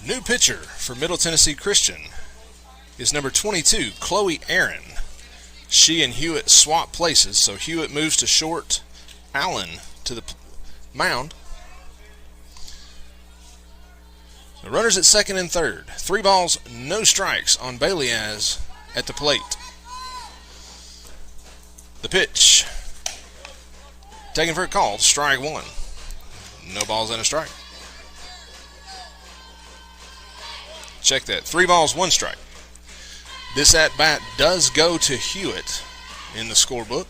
New pitcher for Middle Tennessee Christian is number 22, Chloe Aaron. She and Hewitt swap places, so Hewitt moves to short, Allen to the mound. The runners at second and third. 3 balls, no strikes on Baliaz at the plate. The pitch. Taken for a call, strike 1. No balls and a strike. Check that. 3 balls, 1 strike. This at-bat does go to Hewitt in the scorebook.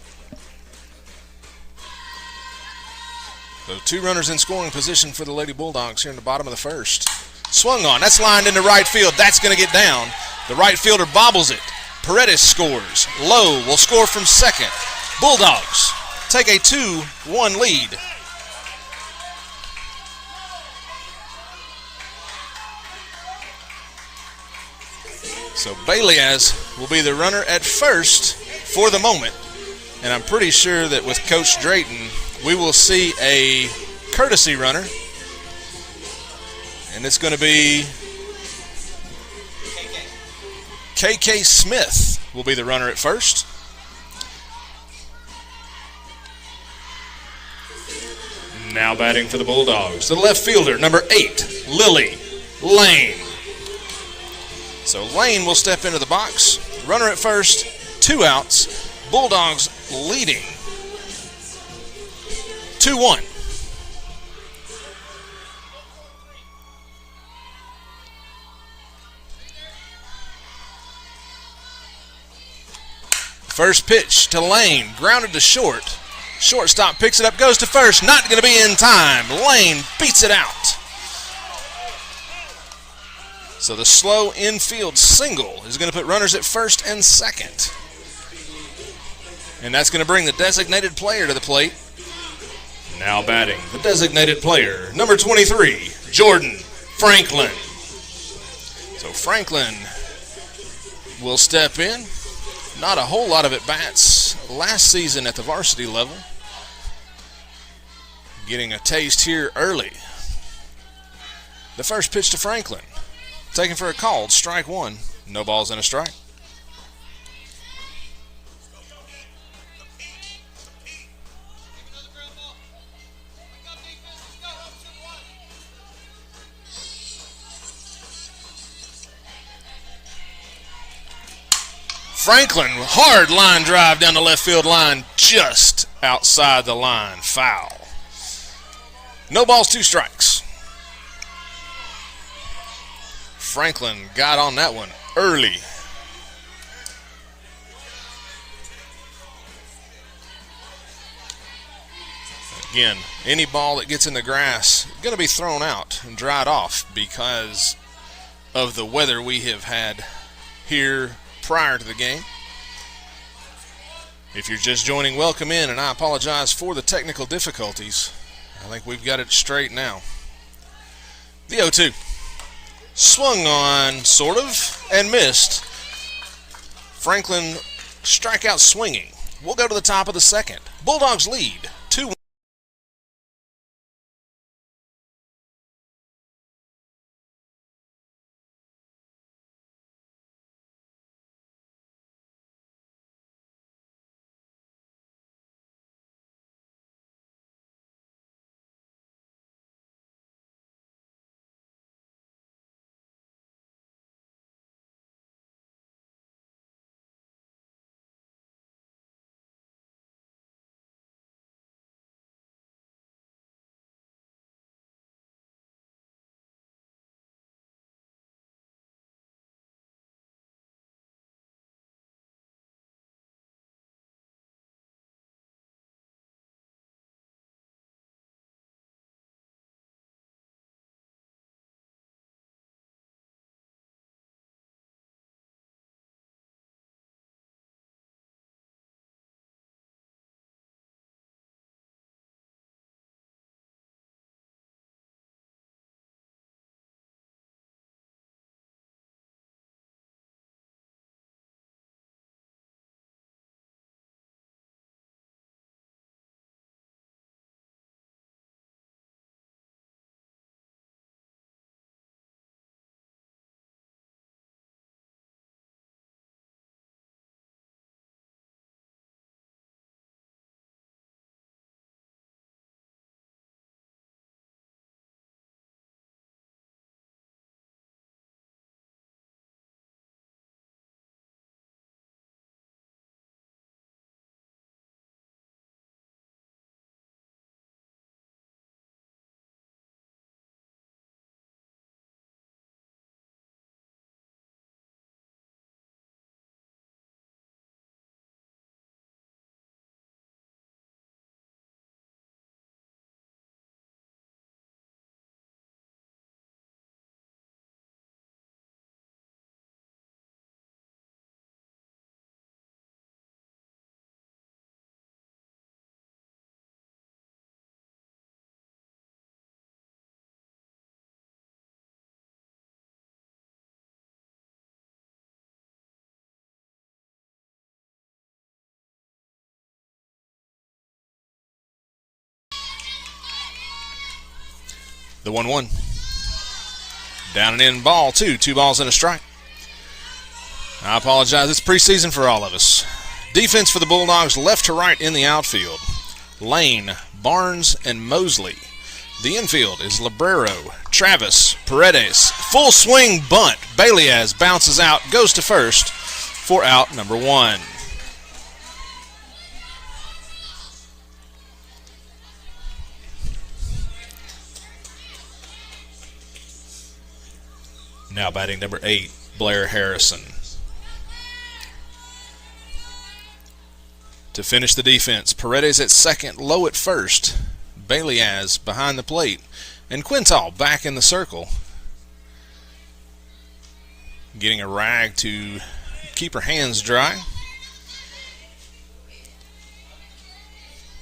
So 2 runners in scoring position for the Lady Bulldogs here in the bottom of the first. Swung on. That's lined into right field. That's going to get down. The right fielder bobbles it. Paredes scores. Lowe will score from second. Bulldogs take a 2-1 lead. So Baliaz will be the runner at first for the moment. And I'm pretty sure that with Coach Drayton, we will see a courtesy runner. And it's going to be KK Smith will be the runner at first. Now batting for the Bulldogs, the left fielder, number 8, Lily Lane. So Lane will step into the box. Runner at first, 2 outs. Bulldogs leading 2-1. First pitch to Lane, grounded to short. Shortstop picks it up, goes to first, not going to be in time. Lane beats it out. So the slow infield single is going to put runners at first and second. And that's going to bring the designated player to the plate. Now batting, the designated player, number 23, Jordan Franklin. So Franklin will step in. Not a whole lot of at-bats last season at the varsity level. Getting a taste here early. The first pitch to Franklin. Taken for a call, strike 1. No balls and a strike. Franklin, hard line drive down the left field line, just outside the line, foul. No balls, 2 strikes. Franklin got on that one early. Again, any ball that gets in the grass is going to be thrown out and dried off because of the weather we have had here prior to the game. If you're just joining, welcome in, and I apologize for the technical difficulties. I think we've got it straight now. The 0-2. Swung on, sort of, and missed. Franklin strikeout swinging. We'll go to the top of the second. Bulldogs lead 2-1. The 1-1. Down and in, ball 2. 2 balls and a strike. I apologize. It's preseason for all of us. Defense for the Bulldogs, left to right in the outfield. Lane, Barnes, and Mosley. The infield is Librero, Travis, Paredes. Full swing bunt. Baliaz bounces out, goes to first for out number 1. Now batting number 8, Blair Harrison. To finish the defense, Paredes at second, Lowe at first, Baliaz behind the plate, and Quintal back in the circle. Getting a rag to keep her hands dry.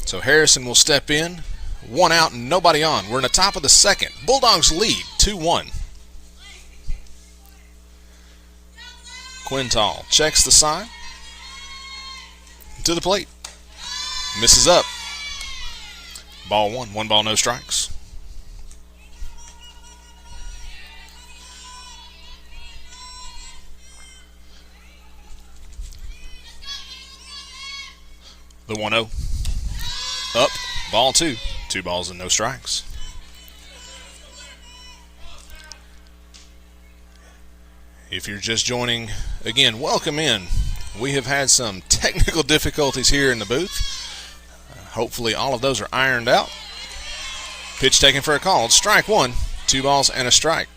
So Harrison will step in. 1 out and nobody on. We're in the top of the second. Bulldogs lead 2-1. Quintal checks the sign. To the plate. Misses up. Ball 1. 1 ball, no strikes. The 1-0. Up. Ball 2. 2 balls and no strikes. If you're just joining, again, welcome in. We have had some technical difficulties here in the booth. Hopefully all of those are ironed out. Pitch taken for a call. Strike 1. 2 balls and a strike.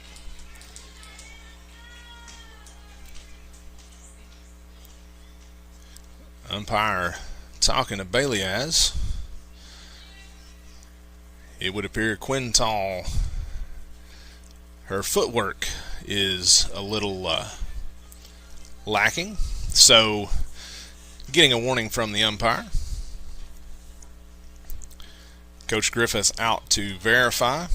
Umpire talking to Baliaz. It would appear Quintal, her footwork is a little lacking, so getting a warning from the umpire. Coach Griffiths out to verify.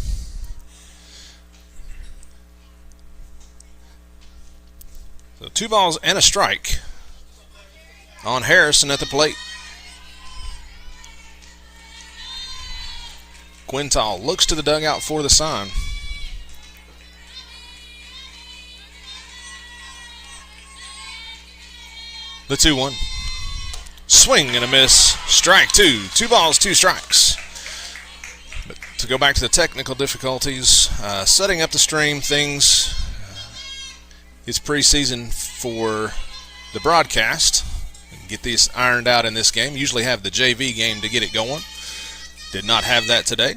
So 2 balls and a strike on Harrison at the plate. Quintal looks to the dugout for the sign. The 2-1. Swing and a miss. Strike 2. 2 balls, 2 strikes. But to go back to the technical difficulties, setting up the stream, things. It's preseason for the broadcast. Get these ironed out in this game. Usually have the JV game to get it going. Did not have that today.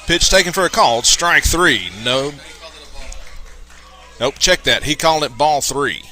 Pitch taken for a call. Strike 3. No. Nope, check that. He called it ball 3.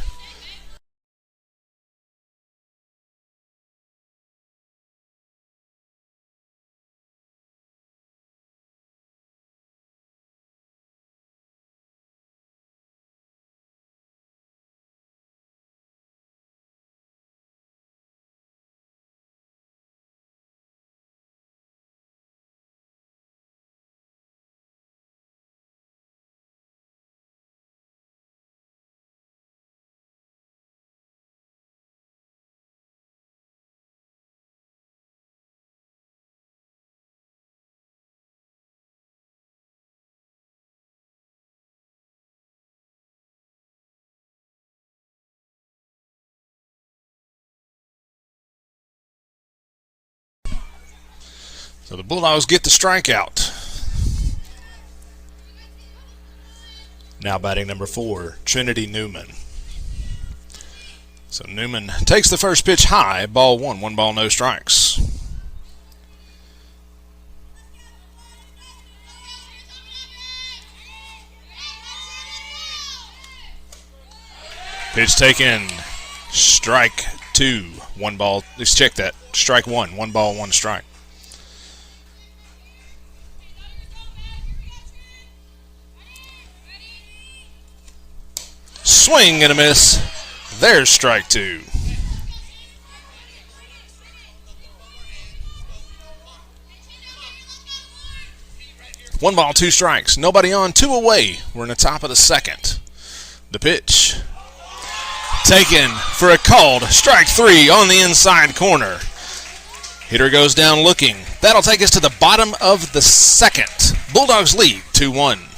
So the Bulldogs get the strikeout. Now batting number 4, Trinity Newman. So Newman takes the first pitch high, ball 1, 1 ball, no strikes. Pitch taken, strike 2, 1 ball. Let's check that. Strike 1, 1 ball, 1 strike. Swing and a miss. There's strike 2. One ball, 2 strikes. Nobody on, 2 away. We're in the top of the second. The pitch. Taken for a called strike 3 on the inside corner. Hitter goes down looking. That'll take us to the bottom of the second. Bulldogs lead 2-1.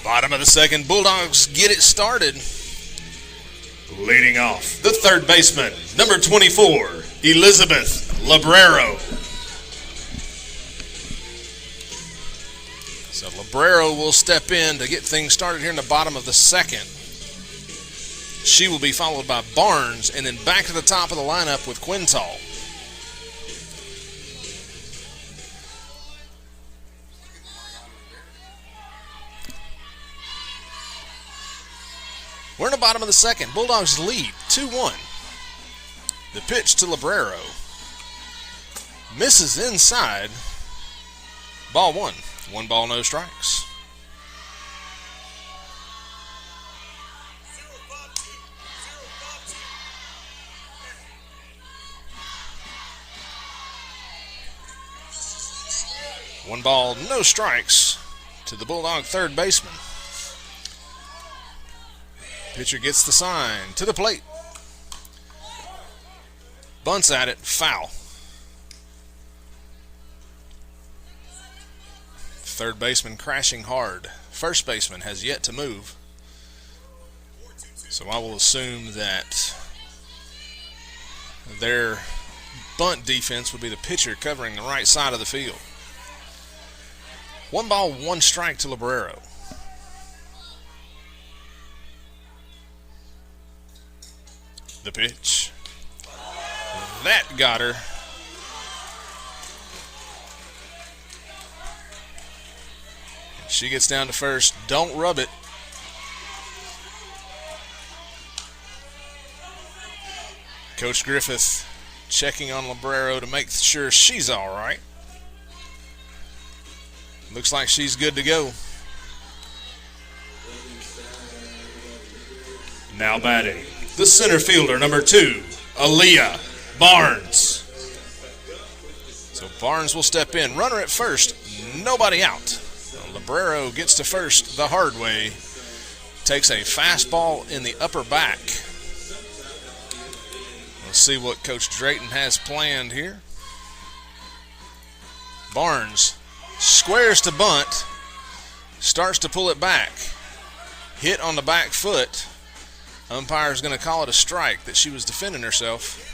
Bottom of the second, Bulldogs get it started. Leading off, the third baseman, number 24, Elizabeth Librero. So Librero will step in to get things started here in the bottom of the second. She will be followed by Barnes, and then back to the top of the lineup with Quintal. We're in the bottom of the second. Bulldogs lead 2-1. The pitch to Librero. Misses inside. Ball one. 1 ball, no strikes. One ball, no strikes to the Bulldog third baseman. Pitcher gets the sign to the plate. Bunts at it, foul. Third baseman crashing hard. First baseman has yet to move. So I will assume that their bunt defense would be the pitcher covering the right side of the field. 1 ball, 1 strike to Librero. The pitch. That got her. She gets down to first. Don't rub it. Coach Griffith checking on Librero to make sure she's all right. Looks like she's good to go. Now batting, the center fielder, number 2, Aaliyah Barnes. So Barnes will step in. Runner at first, nobody out. Librero gets to first the hard way. Takes a fastball in the upper back. Let's see what Coach Drayton has planned here. Barnes squares to bunt. Starts to pull it back. Hit on the back foot. Umpire's going to call it a strike, that she was defending herself.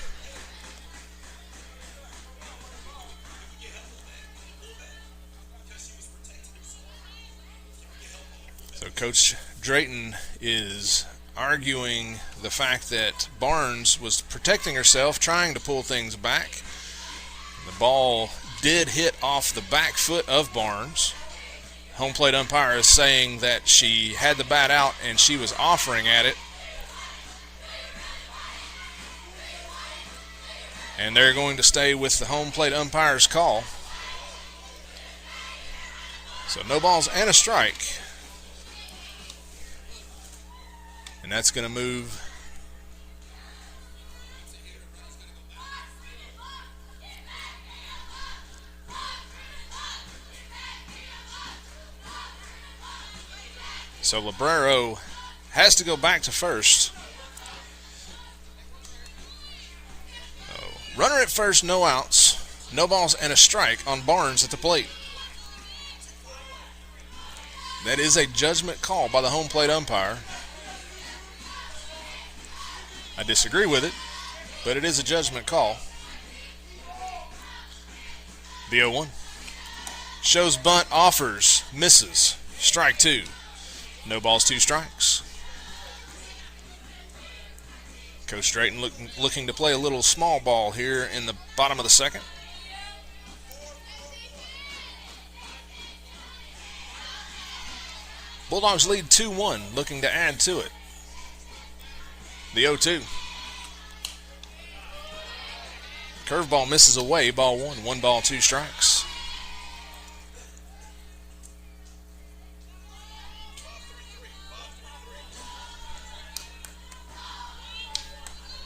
So Coach Drayton is arguing the fact that Barnes was protecting herself, trying to pull things back. The ball did hit off the back foot of Barnes. Home plate umpire is saying that she had the bat out and she was offering at it. And they're going to stay with the home plate umpire's call. So no balls and a strike. And that's going to move So Librero has to go back to first. So, runner at first, no outs, no balls, and a strike on Barnes at the plate. That is a judgment call by the home plate umpire. I disagree with it, but it is a judgment call. The 0-1. Shows bunt, offers, misses. Strike 2. No balls, 2 strikes. Coach Straighten looking to play a little small ball here in the bottom of the second. Bulldogs lead 2-1, looking to add to it. The 0-2. Curveball misses away, ball 1. 1 ball, 2 strikes.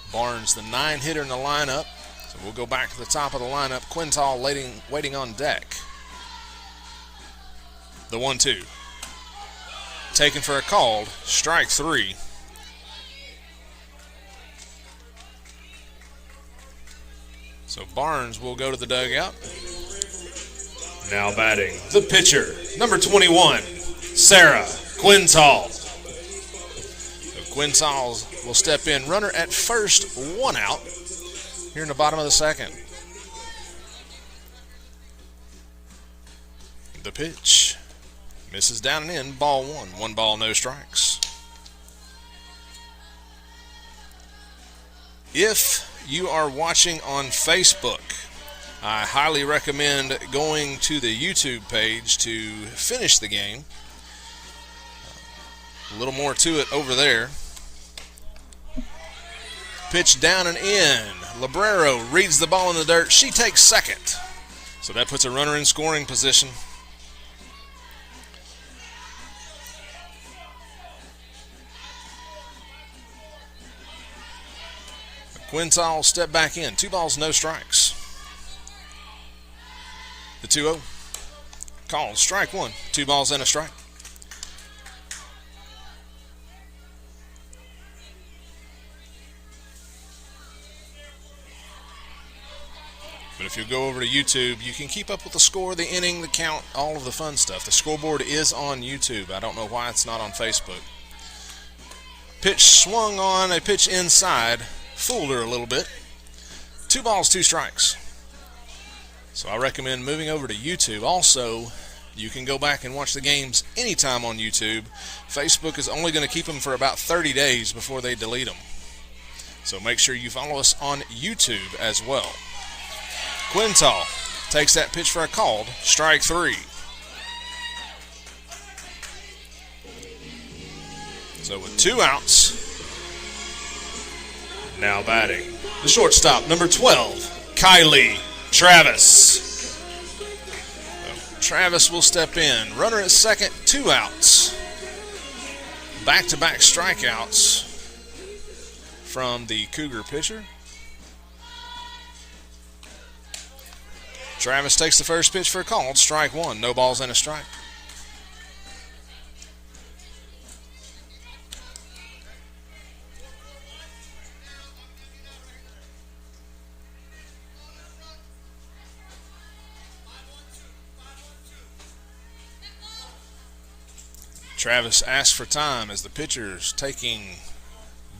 Barnes, the 9-hitter in the lineup. So we'll go back to the top of the lineup. Quintal waiting on deck. The 1-2. Taken for a called. Strike 3. So Barnes will go to the dugout. Now batting, the pitcher, number 21, Sarah Quintal. So Quintal will step in. Runner at first, 1 out here in the bottom of the second. The pitch misses down and in, ball 1. 1 ball, no strikes. If you are watching on Facebook, I highly recommend going to the YouTube page to finish the game. A little more to it over there. Pitch down and in. Librero reads the ball in the dirt. She takes second. So that puts a runner in scoring position. Quintal step back in. 2 balls, no strikes. The 2-0. Called. Strike 1. 2 balls and a strike. But if you go over to YouTube, you can keep up with the score, the inning, the count, all of the fun stuff. The scoreboard is on YouTube. I don't know why it's not on Facebook. Pitch swung on, a pitch inside. Fooled her a little bit. 2 balls, 2 strikes. So I recommend moving over to YouTube. Also, you can go back and watch the games anytime on YouTube. Facebook is only going to keep them for about 30 days before they delete them. So make sure you follow us on YouTube as well. Quintal takes that pitch for a called. Strike 3. So with 2 outs, now batting, the shortstop, number 12, Kylie Travis. So Travis will step in. Runner at second, 2 outs. Back-to-back strikeouts from the Cougar pitcher. Travis takes the first pitch for a call. Strike 1. No balls and a strike. Travis asks for time as the pitcher's taking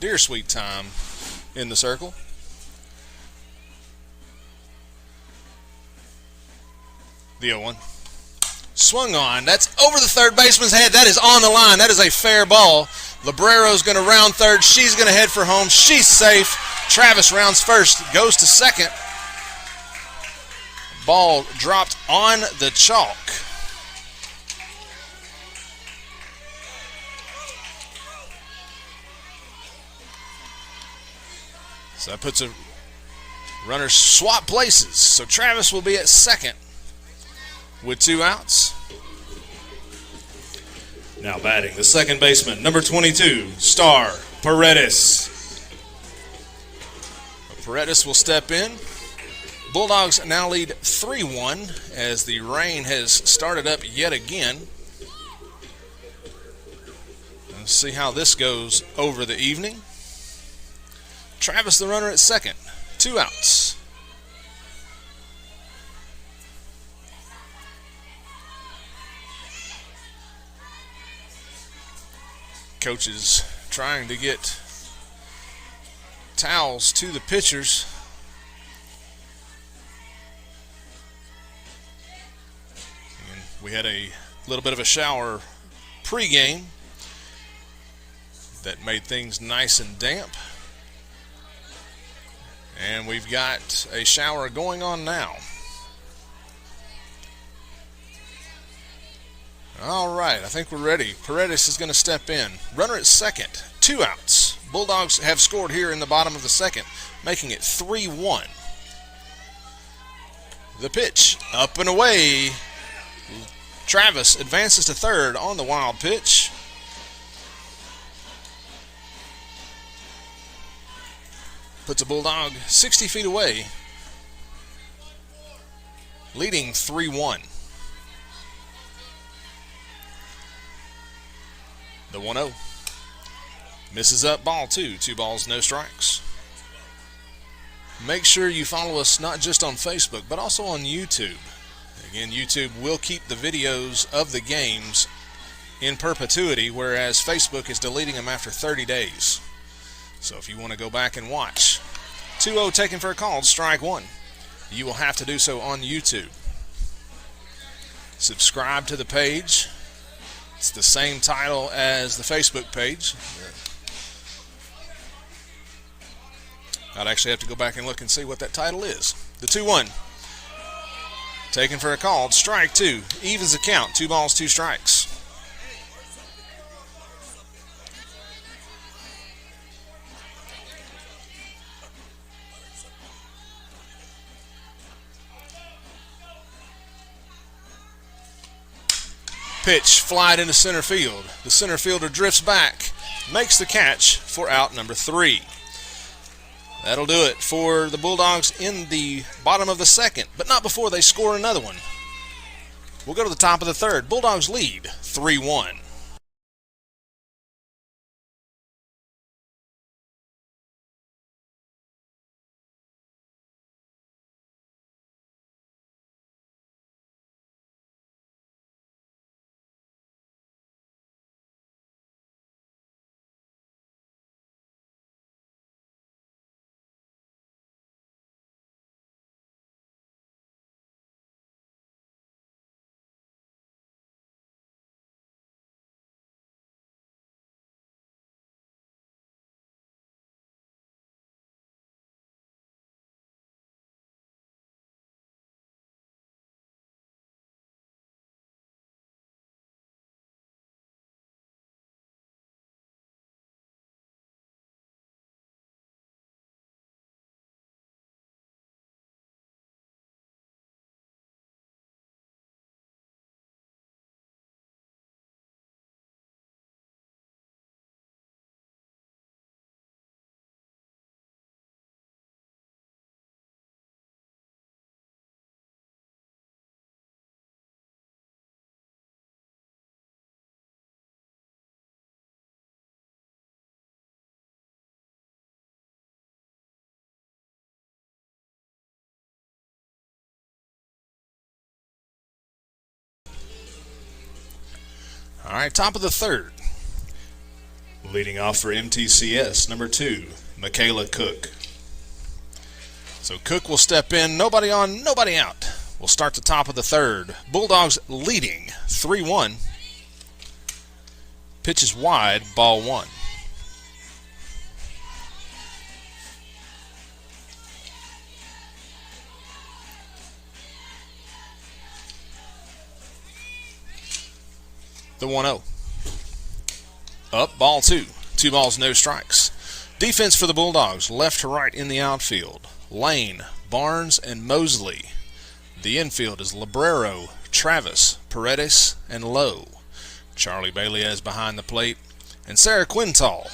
dear sweet time in the circle. The 0-1. Swung on. That's over the third baseman's head. That is on the line. That is a fair ball. Librero's going to round third. She's going to head for home. She's safe. Travis rounds first. Goes to second. Ball dropped on the chalk. So that puts a runner swap places. So Travis will be at second with 2 outs. Now batting, the second baseman, number 22, Star Paredes. Paredes will step in. Bulldogs now lead 3-1 as the rain has started up yet again. Let's see how this goes over the evening. Travis, the runner at second. 2 outs. Coaches trying to get towels to the pitchers. And we had a little bit of a shower pregame that made things nice and damp. And we've got a shower going on now. All right, I think we're ready. Paredes is going to step in. Runner at second, 2 outs. Bulldogs have scored here in the bottom of the second, making it 3-1. The pitch, up and away. Travis advances to third on the wild pitch. Puts a Bulldog 60 feet away, leading 3-1. The 1-0. Misses up, ball 2. 2 balls, no strikes. Make sure you follow us not just on Facebook, but also on YouTube. Again, YouTube will keep the videos of the games in perpetuity, whereas Facebook is deleting them after 30 days. So if you want to go back and watch. 2-0 taken for a call, strike 1. You will have to do so on YouTube. Subscribe to the page. It's the same title as the Facebook page. I'd actually have to go back and look and see what that title is. The 2-1. Taken for a call, strike 2. Evens the count, 2 balls, 2 strikes. Pitch, flied into center field. The center fielder drifts back, makes the catch for out number 3. That'll do it for the Bulldogs in the bottom of the second, but not before they score another one. We'll go to the top of the third. Bulldogs lead 3-1. All right, top of the third. Leading off for MTCS, number 2, Michaela Cook. So Cook will step in, nobody on, nobody out. We'll start the top of the third. Bulldogs leading 3-1. Pitch is wide, ball 1. The 1-0. Up, ball 2. 2 balls, no strikes. Defense for the Bulldogs, left to right in the outfield. Lane, Barnes, and Mosley. The infield is Librero, Travis, Paredes, and Lowe. Charlie Bailey is behind the plate. And Sarah Quintal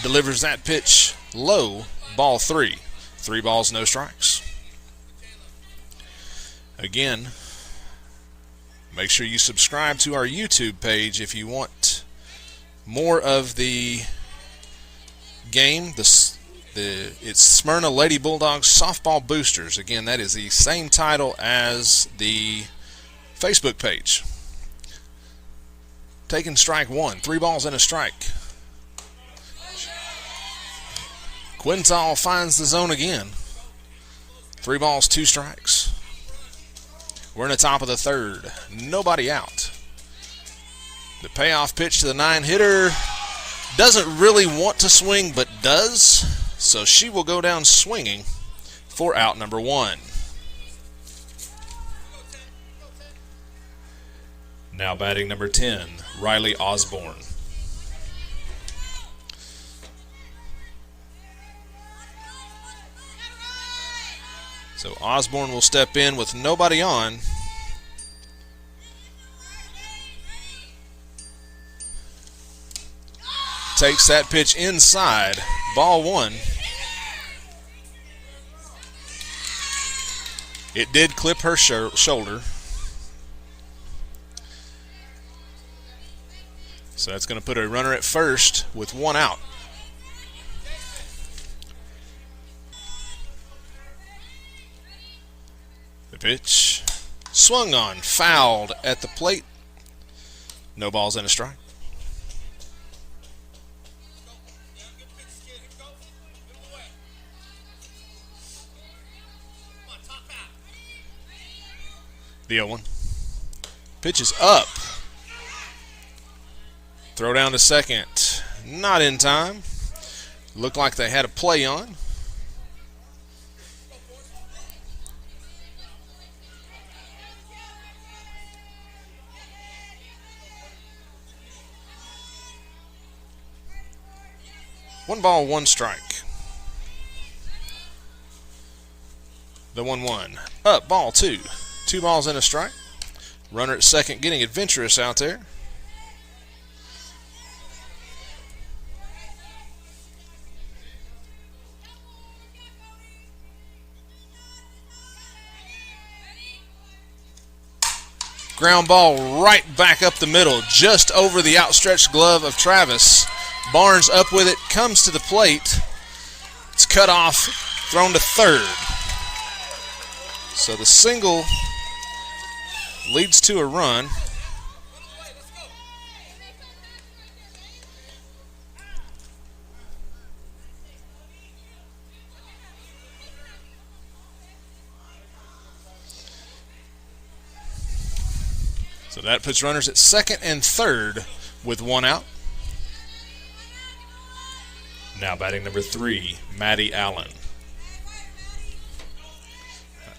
delivers that pitch low, ball 3. 3 balls, no strikes. Again, make sure you subscribe to our YouTube page if you want more of the game. It's Smyrna Lady Bulldogs Softball Boosters. Again, that is the same title as the Facebook page. Taking strike one. 3 balls and a strike. Quintal finds the zone again. 3 balls, 2 strikes. We're in the top of the third. Nobody out. The payoff pitch to the 9-hitter. Doesn't really want to swing, but does. So she will go down swinging for out number 1. Now batting number 10, Riley Osborne. So Osborne will step in with nobody on. Takes that pitch inside. Ball 1. It did clip her shoulder. So that's going to put a runner at first with 1 out. The pitch swung on, fouled at the plate. No balls and a strike. The 0-1. Pitch is up. Throw down to second. Not in time. Looked like they had a play on. One ball, 1 strike. The 1-1. Up, ball 2. 2 balls and a strike. Runner at second getting adventurous out there. Ground ball right back up the middle, just over the outstretched glove of Travis. Barnes up with it, comes to the plate. It's cut off, thrown to third. So the single leads to a run. So that puts runners at second and third with 1 out. Now batting number 3, Maddie Allen.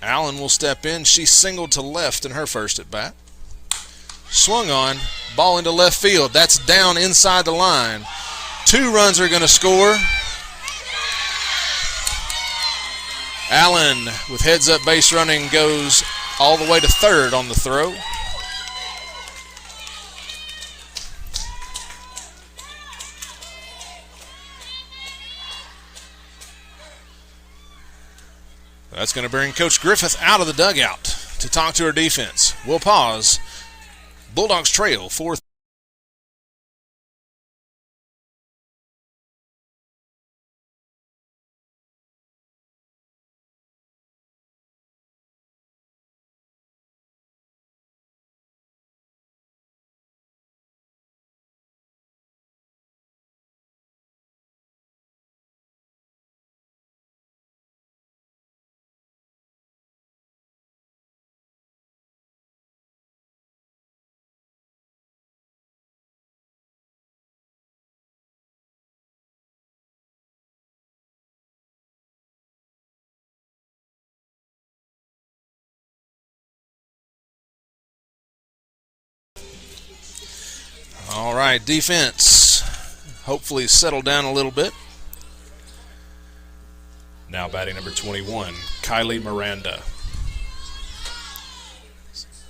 Allen will step in. She singled to left in her first at bat. Swung on, ball into left field. That's down inside the line. 2 runs are going to score. Allen with heads up base running goes all the way to third on the throw. That's going to bring Coach Griffith out of the dugout to talk to her defense. We'll pause. Bulldogs trail 4-3. All right, defense hopefully settled down a little bit. Now batting number 21, Kylie Miranda.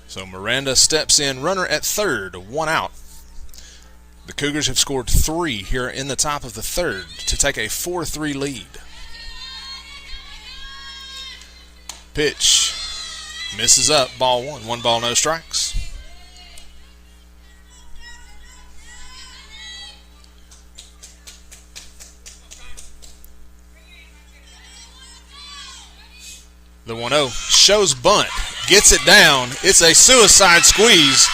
So Miranda steps in, runner at third, 1 out. The Cougars have scored 3 here in the top of the third to take a 4-3 lead. Pitch misses up, ball 1. 1 ball, no strikes. The 1-0 shows bunt, gets it down. It's a suicide squeeze.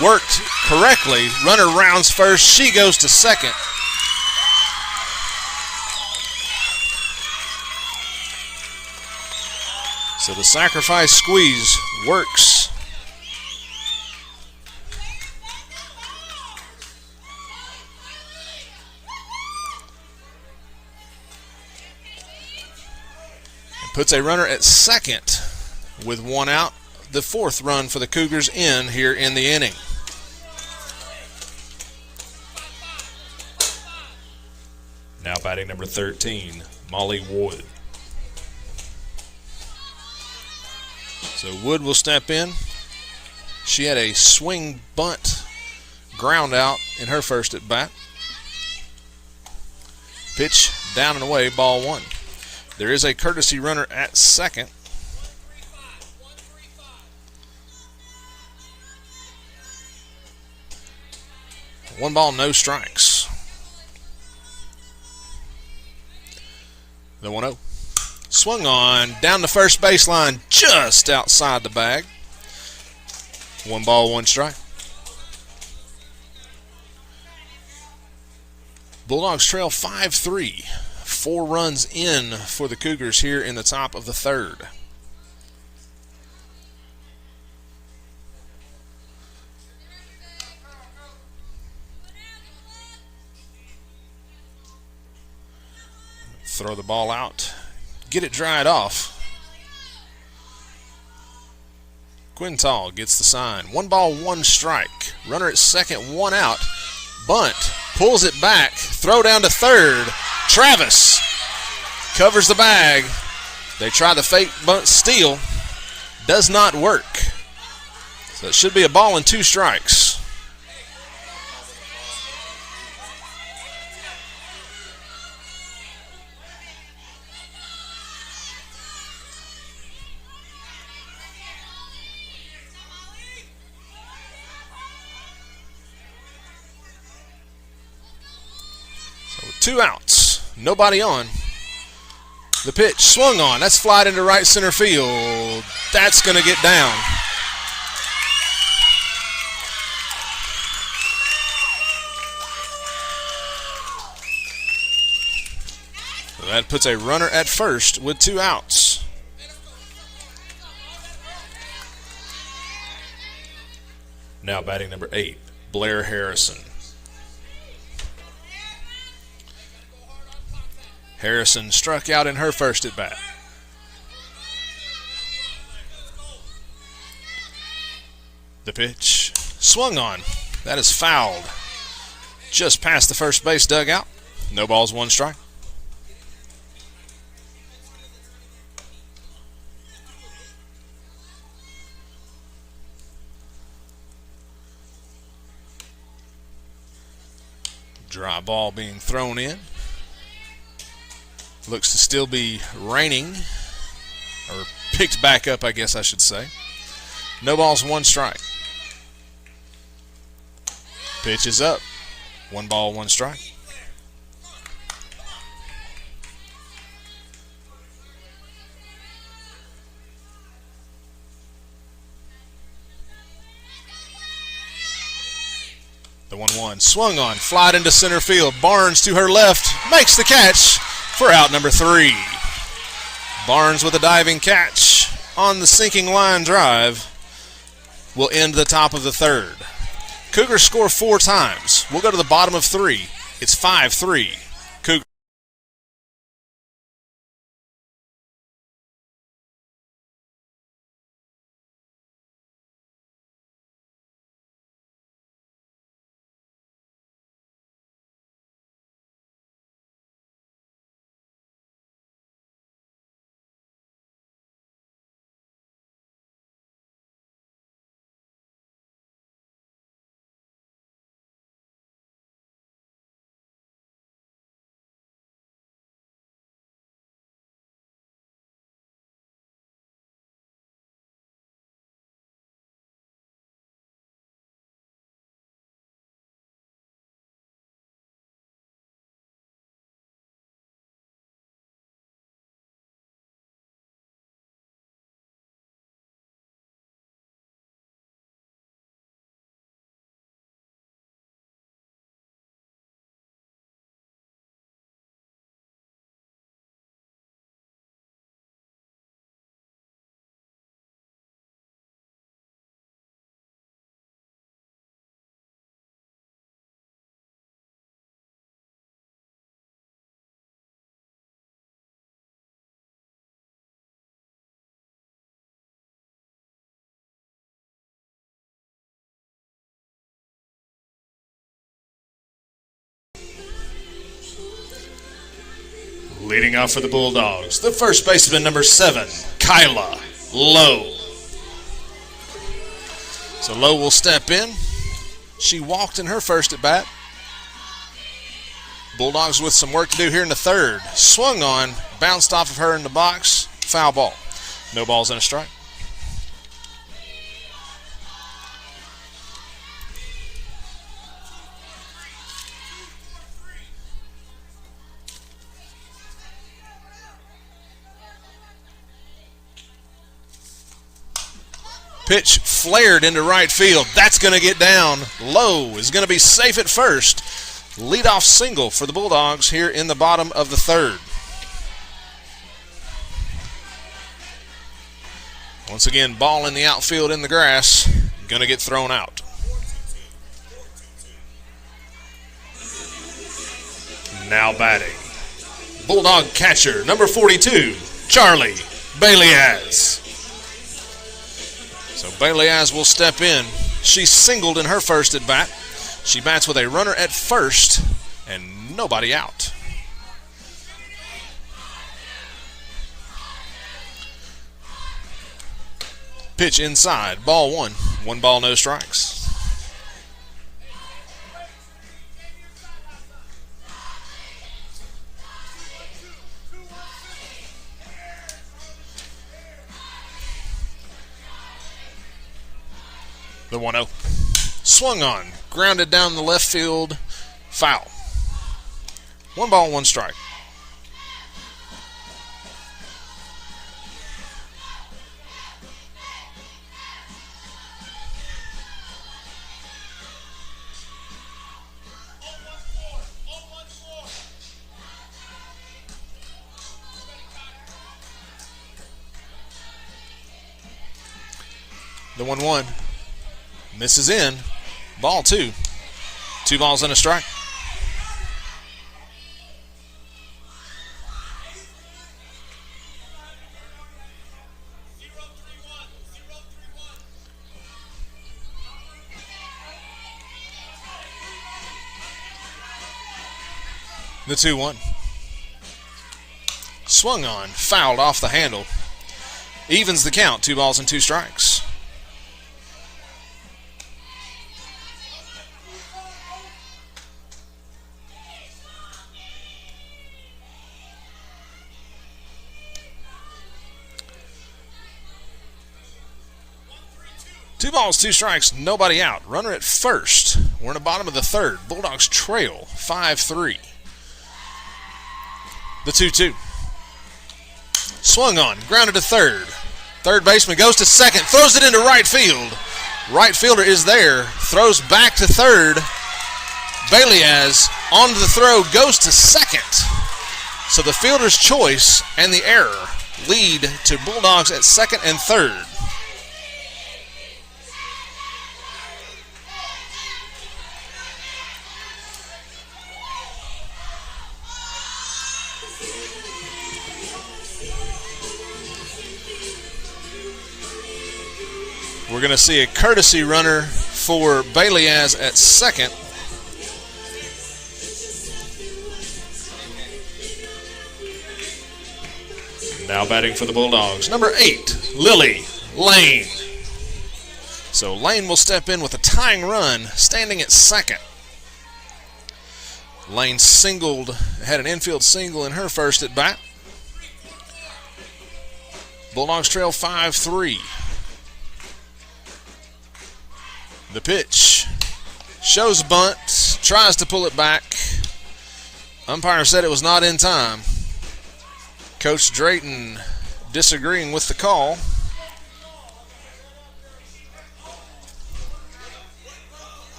Worked correctly. Runner rounds first. She goes to second. So the sacrifice squeeze works. And puts a runner at second with 1 out. The 4th run for the Cougars in here in the inning. Now batting number 13, Molly Wood. So Wood will step in. She had a swing bunt ground out in her first at bat. Pitch down and away, ball 1. There is a courtesy runner at second. 1 ball, no strikes. The 1-0. Swung on, down the first baseline, just outside the bag. 1 ball, 1 strike. Bulldogs trail 5-3. 4 runs in for the Cougars here in the top of the 3rd. Throw the ball out. Get it dried off. Quintal gets the sign. 1 ball, 1 strike. Runner at second, 1 out. Bunt. Pulls it back. Throw down to third. Travis covers the bag. They try the fake bunt steal. Does not work. So it should be a ball and 2 strikes. So 2 outs, nobody on. The pitch swung on. That's flied into right center field. That's going to get down. So that puts a runner at first with 2 outs. Now batting number 8, Blair Harrison. Harrison struck out in her first at bat. The pitch swung on. That is fouled. Just past the first base dugout. No balls, 1 strike. Dry ball being thrown in. Looks to still be raining, or picked back up, I guess I should say. No balls, 1 strike. Pitch is up. 1 ball, 1 strike. The 1-1 swung on, flied into center field. Barnes to her left, makes the catch for out number 3. Barnes with a diving catch on the sinking line drive will end the top of the 3rd. Cougars score 4 times. We'll go to the bottom of 3. It's 5-3. Cougars. Leading off for the Bulldogs, the first baseman, number 7, Kyla Lowe. So Lowe will step in. She walked in her first at bat. Bulldogs with some work to do here in the third. Swung on, bounced off of her in the box. Foul ball. No balls and a strike. Pitch flared into right field. That's going to get down. Lowe is going to be safe at first. Leadoff single for the Bulldogs here in the bottom of the third. Once again, ball in the outfield in the grass. Going to get thrown out. Now batting, Bulldog catcher, number 42, Charlie Baileyaz. So Baileyaz will step in. She singled in her first at bat. She bats with a runner at first and nobody out. Pitch inside, ball one. 1 ball, no strikes. The 1-0. Swung on, grounded down the left field, foul. 1 ball, 1 strike. The 1-1 misses in. Ball 2. 2 balls and a strike. The 2-1. Swung on, fouled off the handle. Evens the count, 2 balls and 2 strikes. Two balls, 2 strikes, nobody out. Runner at first. We're in the bottom of the third. Bulldogs trail 5-3. The 2-2. Swung on, grounded to third. Third baseman goes to second, throws it into right field. Right fielder is there, throws back to third. Baileyaz on the throw, goes to second. So the fielder's choice and the error lead to Bulldogs at second and third. We're going to see a courtesy runner for Baileyaz at second. Now batting for the Bulldogs, number 8, Lily Lane. So Lane will step in with a tying run, standing at second. Lane singled, had an infield single in her first at bat. Bulldogs trail 5-3. The pitch shows bunt, tries to pull it back. Umpire said it was not in time. Coach Drayton disagreeing with the call.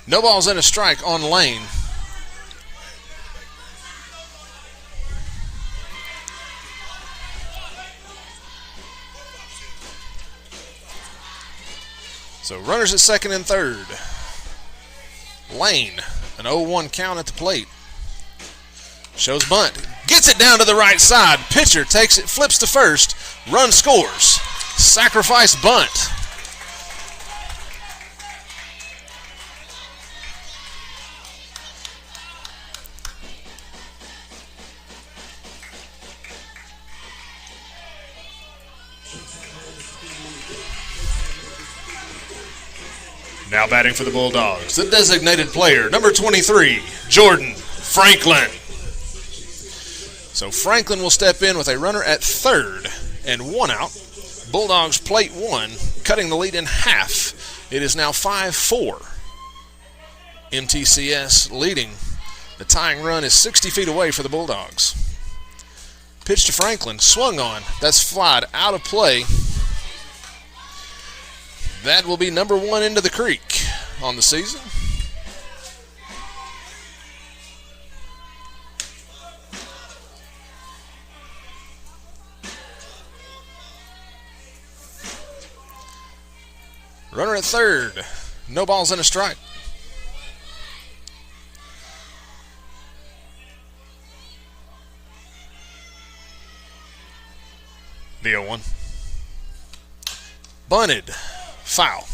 No balls and a strike on Lane. So runners at second and third. Lane, an 0-1 count at the plate. Shows bunt. Gets it down to the right side. Pitcher takes it, flips to first. Run scores. Sacrifice bunt. Now batting for the Bulldogs, the designated player, number 23, Jordan Franklin. So Franklin will step in with a runner at third and 1 out. Bulldogs plate 1, cutting the lead in half. It is now 5-4. MTCS leading. The tying run is 60 feet away for the Bulldogs. Pitch to Franklin, swung on. That's flied out of play. That will be number 1 into the creek on the season. Runner at third. No balls and a strike. The 0-1. Bunted. Foul.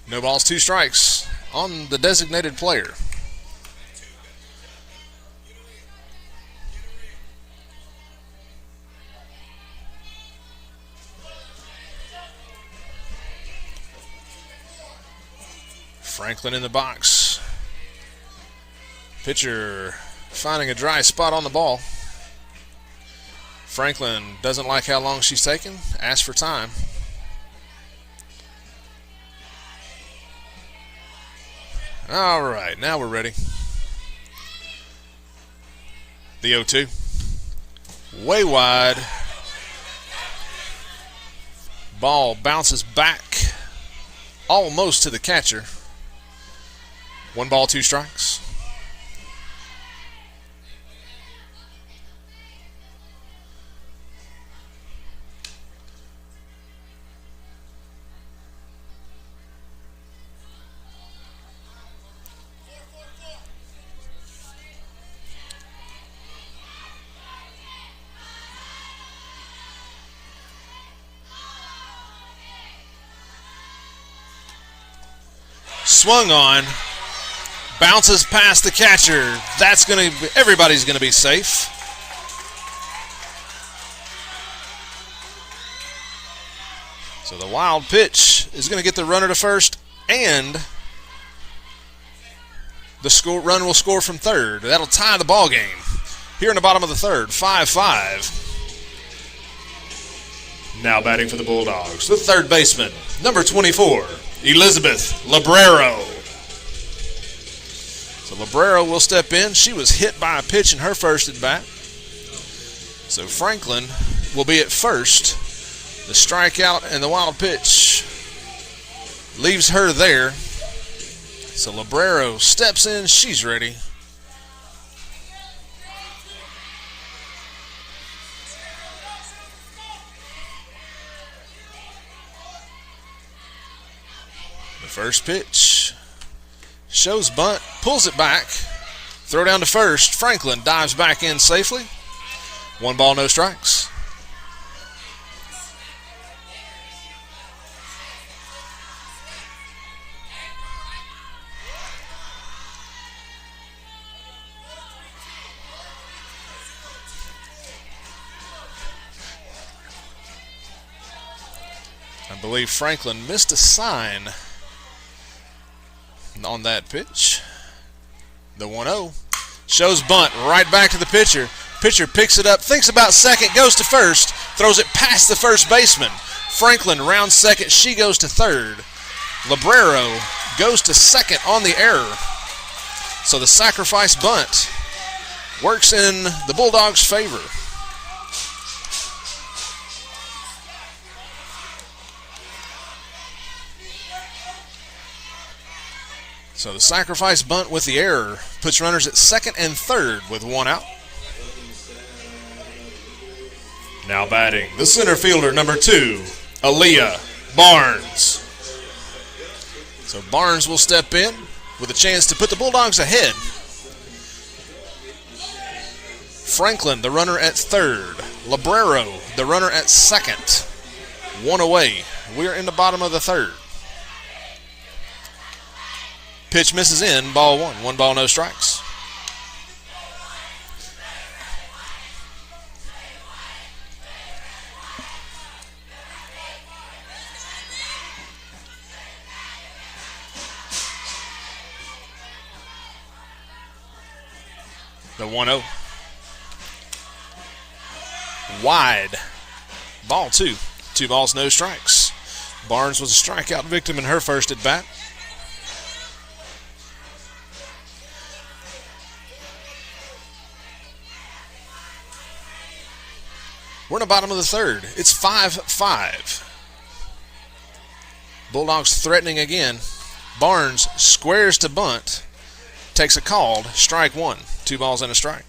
No balls, 2 strikes on the designated player. Franklin in the box. Pitcher finding a dry spot on the ball. Franklin doesn't like how long she's taken. Asks for time. All right, now we're ready. The 0-2. Way wide. Ball bounces back almost to the catcher. 1 ball, 2 strikes. Swung on, bounces past the catcher. That's going to, everybody's going to be safe. So the wild pitch is going to get the runner to first, and the run will score from third. That'll tie the ball game here in the bottom of the third, 5-5. Now batting for the Bulldogs, the third baseman, number 24, Elizabeth Librero. So Librero will step in. She was hit by a pitch in her first at bat. So Franklin will be at first. The strikeout and the wild pitch leaves her there. So Librero steps in. She's ready. First pitch shows bunt, pulls it back, throw down to first. Franklin dives back in safely. 1 ball, no strikes. I believe Franklin missed a sign on that pitch. The 1-0 shows bunt right back to the pitcher. Pitcher picks it up, thinks about second, goes to first, throws it past the first baseman. Franklin rounds second, she goes to third. Librero goes to second on the error. So the sacrifice bunt works in the Bulldogs' favor. So the sacrifice bunt with the error puts runners at second and third with 1 out. Now batting, the center fielder, number 2, Aaliyah Barnes. So Barnes will step in with a chance to put the Bulldogs ahead. Franklin, the runner at third. Librero, the runner at second. 1 away. We're in the bottom of the third. Pitch misses in, ball 1. 1 ball, no strikes. The 1-0. Wide. Ball 2. 2 balls, no strikes. Barnes was a strikeout victim in her first at bat. We're in the bottom of the third. It's 5-5. Bulldogs threatening again. Barnes squares to bunt. Takes a called. Strike 1. 2 balls and a strike.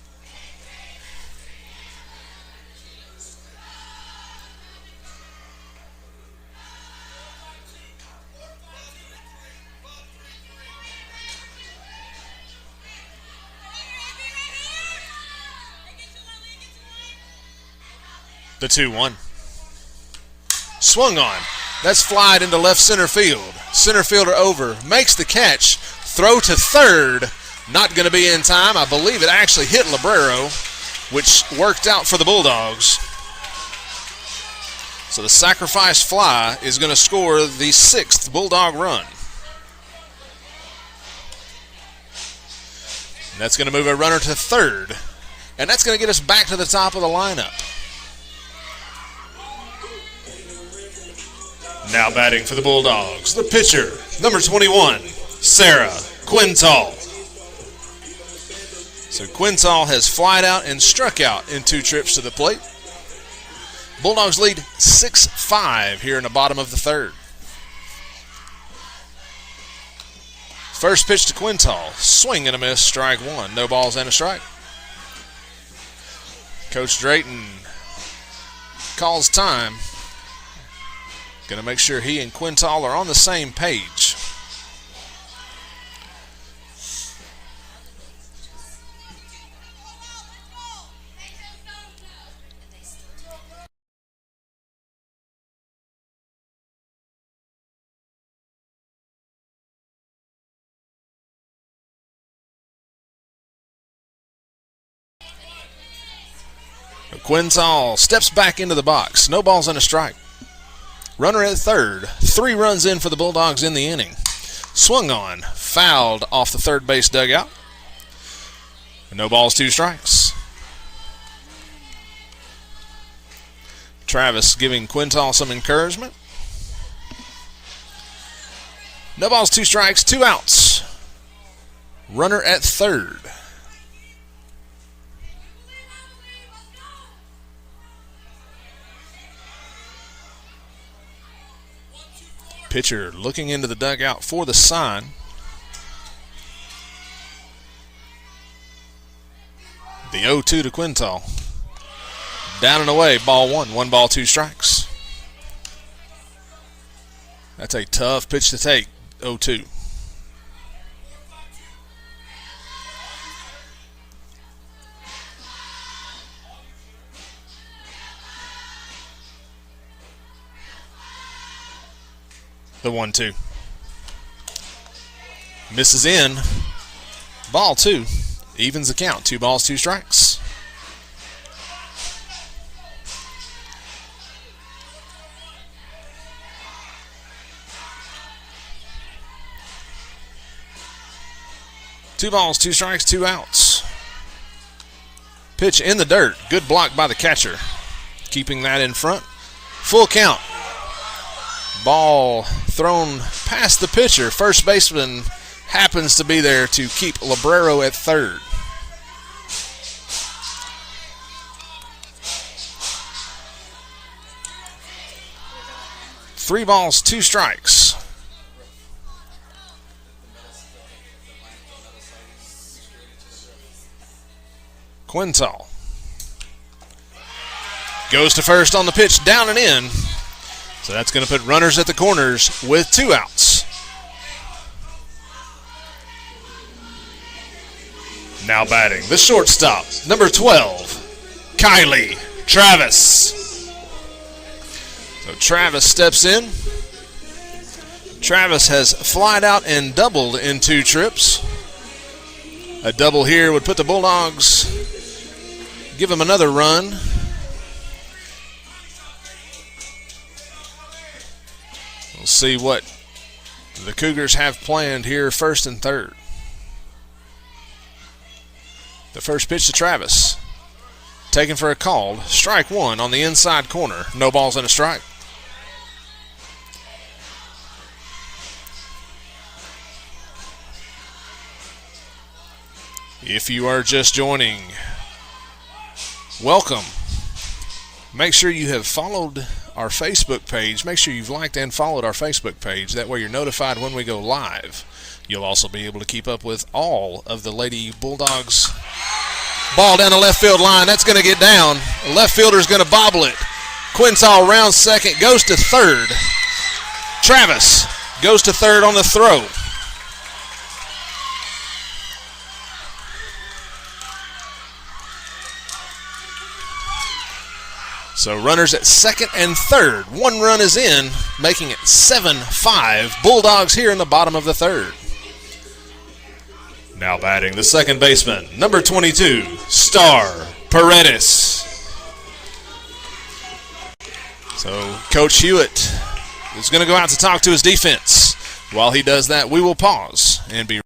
The 2-1. Swung on. That's flied into left center field. Center fielder over. Makes the catch. Throw to third. Not going to be in time. I believe it actually hit Librero, which worked out for the Bulldogs. So the sacrifice fly is going to score the 6th Bulldog run. And that's going to move a runner to third. And that's going to get us back to the top of the lineup. Now batting for the Bulldogs, the pitcher, number 21, Sarah Quintal. So Quintal has flied out and struck out in 2 trips to the plate. Bulldogs lead 6-5 here in the bottom of the third. First pitch to Quintal, swing and a miss, strike 1, no balls and a strike. Coach Drayton calls time. Going to make sure he and Quintal are on the same page. Quintal steps back into the box. No balls and a strike. Runner at third. 3 runs in for the Bulldogs in the inning. Swung on. Fouled off the third base dugout. No balls, 2 strikes. Travis giving Quintal some encouragement. No balls, 2 strikes, 2 outs. Runner at third. Pitcher looking into the dugout for the sign. The 0-2 to Quintal. Down and away, ball 1. 1 ball, 2 strikes. That's a tough pitch to take, 0-2. The 1-2. Misses in. Ball 2. Evens the count. 2 balls, 2 strikes. Two balls, 2 strikes, 2 outs. Pitch in the dirt. Good block by the catcher. Keeping that in front. Full count. Ball thrown past the pitcher. First baseman happens to be there to keep Librero at third. Three balls, 2 strikes. Quintal goes to first on the pitch, down and in. So that's going to put runners at the corners with 2 outs. Now batting, the shortstop, number 12, Kylie Travis. So Travis steps in. Travis has flied out and doubled in 2 trips. A double here would put the Bulldogs, give them another run. We'll see what the Cougars have planned here, first and third. The first pitch to Travis. Taken for a call. Strike one on the inside corner. No balls and a strike. If you are just joining, welcome. Make sure you have followed our Facebook page. Make sure you've liked and followed our Facebook page. That way you're notified when we go live. You'll also be able to keep up with all of the Lady Bulldogs. Ball down the left field line. That's going to get down. The left fielder's going to bobble it. Quintal rounds second, goes to third. Travis goes to third on the throw. So runners at second and third. One run is in, making it 7-5. Bulldogs here in the bottom of the third. Now batting the second baseman, number 22, Star Paredes. So Coach Hewitt is going to go out to talk to his defense. While he does that, we will pause and be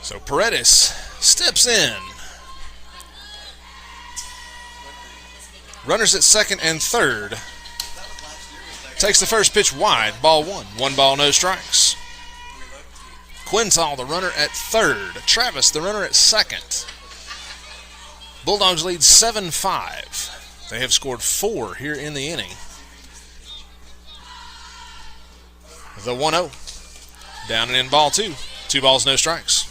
So Paredes steps in. Runners at second and third. Takes the first pitch wide, ball one. 1 ball, no strikes. Quintal, the runner at third. Travis, the runner at second. Bulldogs lead 7-5. They have scored 4 here in the inning. The 1-0. Down and in, ball 2. 2 balls, no strikes.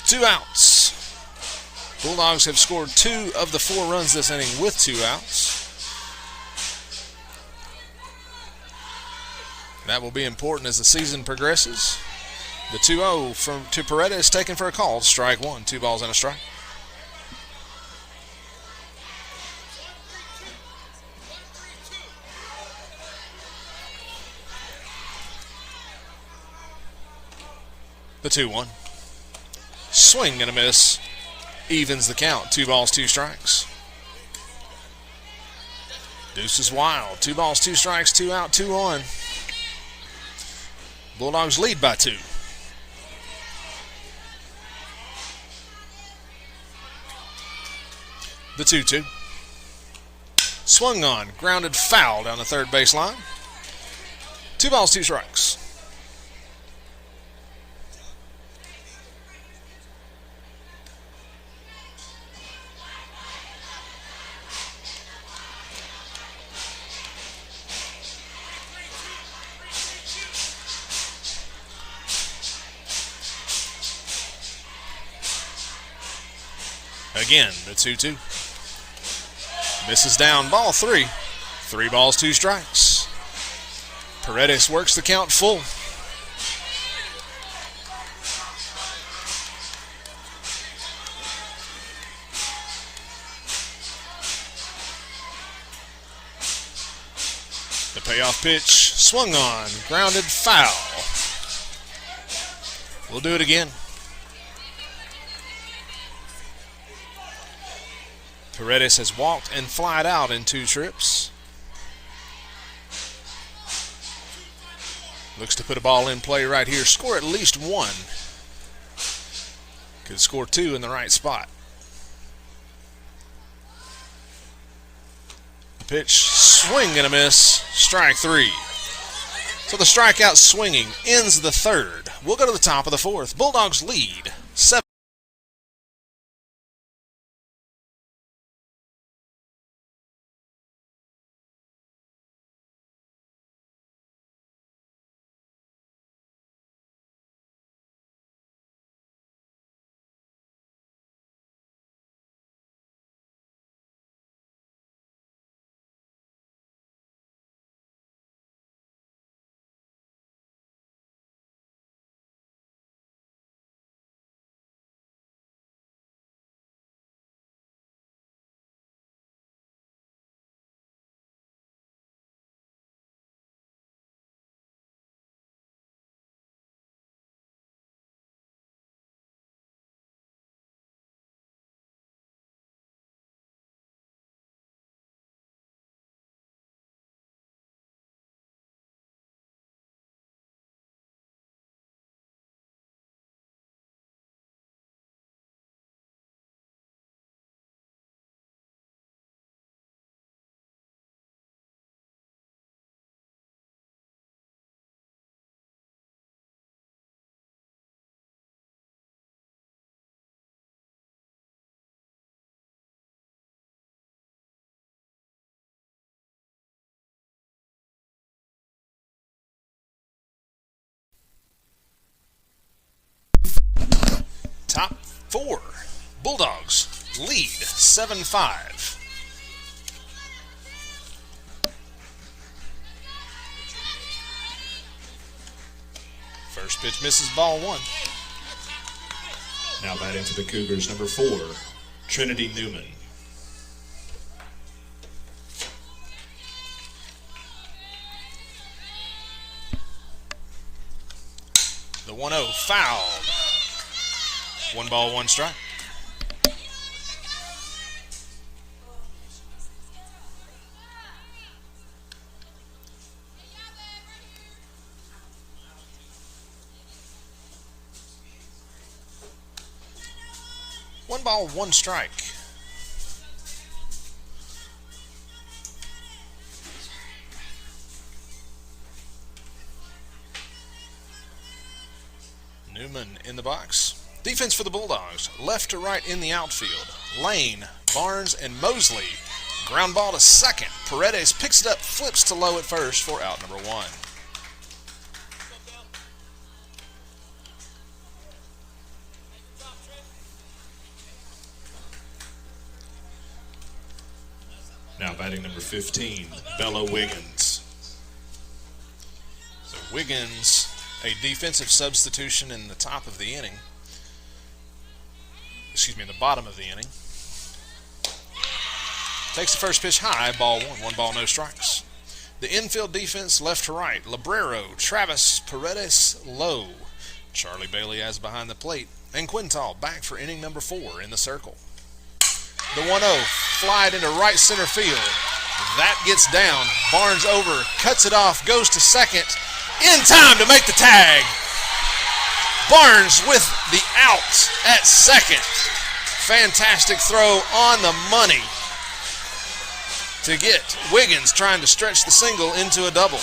Two outs. Bulldogs have scored 2 of the 4 runs this inning with 2 outs. That will be important as the season progresses. The 2-0 to Paredes taken for a call. Strike one. 2 balls and a strike. The 2-1. Swing and a miss. Evens the count. 2 balls, 2 strikes. Deuce is wild. 2 balls, 2 strikes, 2 out, 2 on. Bulldogs lead by 2. The 2-2. Swung on. Grounded foul down the third baseline. 2 balls, 2 strikes. Again, the 2-2. Misses down, ball 3. 3 balls, 2 strikes. Paredes works the count full. The payoff pitch, swung on, grounded foul. We'll do it again. Paredes has walked and flied out in 2 trips. Looks to put a ball in play right here. Score at least 1. Could score 2 in the right spot. The pitch, swing and a miss. Strike 3. So the strikeout swinging ends the third. We'll go to the top of the fourth. Bulldogs lead 7. Top 4. Bulldogs lead 7-5. First pitch misses, ball 1. Now batting for the Cougars, number 4, Trinity Newman. The 1-0 fouled. 1 ball, 1 strike. One ball, 1 strike. Newman in the box. Defense for the Bulldogs. Left to right in the outfield. Lane, Barnes, and Mosley. Ground ball to second. Paredes picks it up, flips to low at first for out number 1. Now batting number 15, Bella Wiggins. So Wiggins, a defensive substitution in the top of the inning. In the bottom of the inning. Takes the first pitch high, ball 1. 1 ball, no strikes. The infield defense left to right. Librero, Travis, Paredes, Lowe. Charlie Bailey as behind the plate. And Quintal back for inning number 4 in the circle. The 1-0 flied into right center field. That gets down. Barnes over, cuts it off, goes to second. In time to make the tag. Barnes with the out at second. Fantastic throw on the money to get Wiggins trying to stretch the single into a double.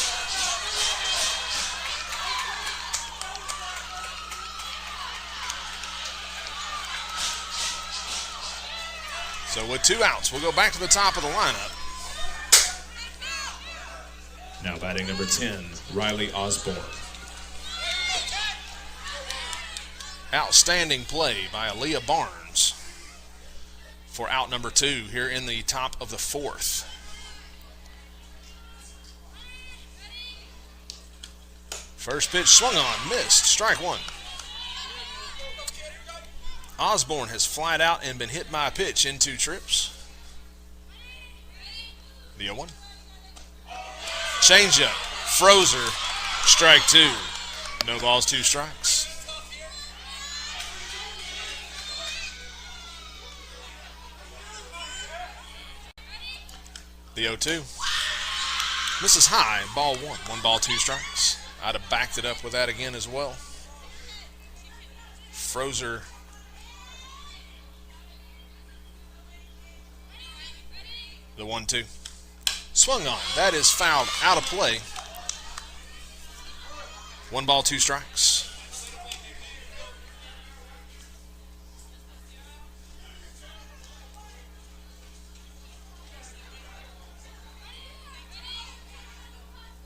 So with 2 outs, we'll go back to the top of the lineup. Now batting number 10, Riley Osborne. Outstanding play by Aaliyah Barnes for out number 2 here in the top of the 4th. First pitch swung on, missed, strike 1. Osborne has flied out and been hit by a pitch in 2 trips. The 0-1. Changeup, Frozer, strike 2. No balls, 2 strikes. The 0-2. Misses high, ball 1. 1 ball, 2 strikes. I'd have backed it up with that again as well. Frozer. The 1-2. Swung on. That is fouled out of play. 1 ball, 2 strikes.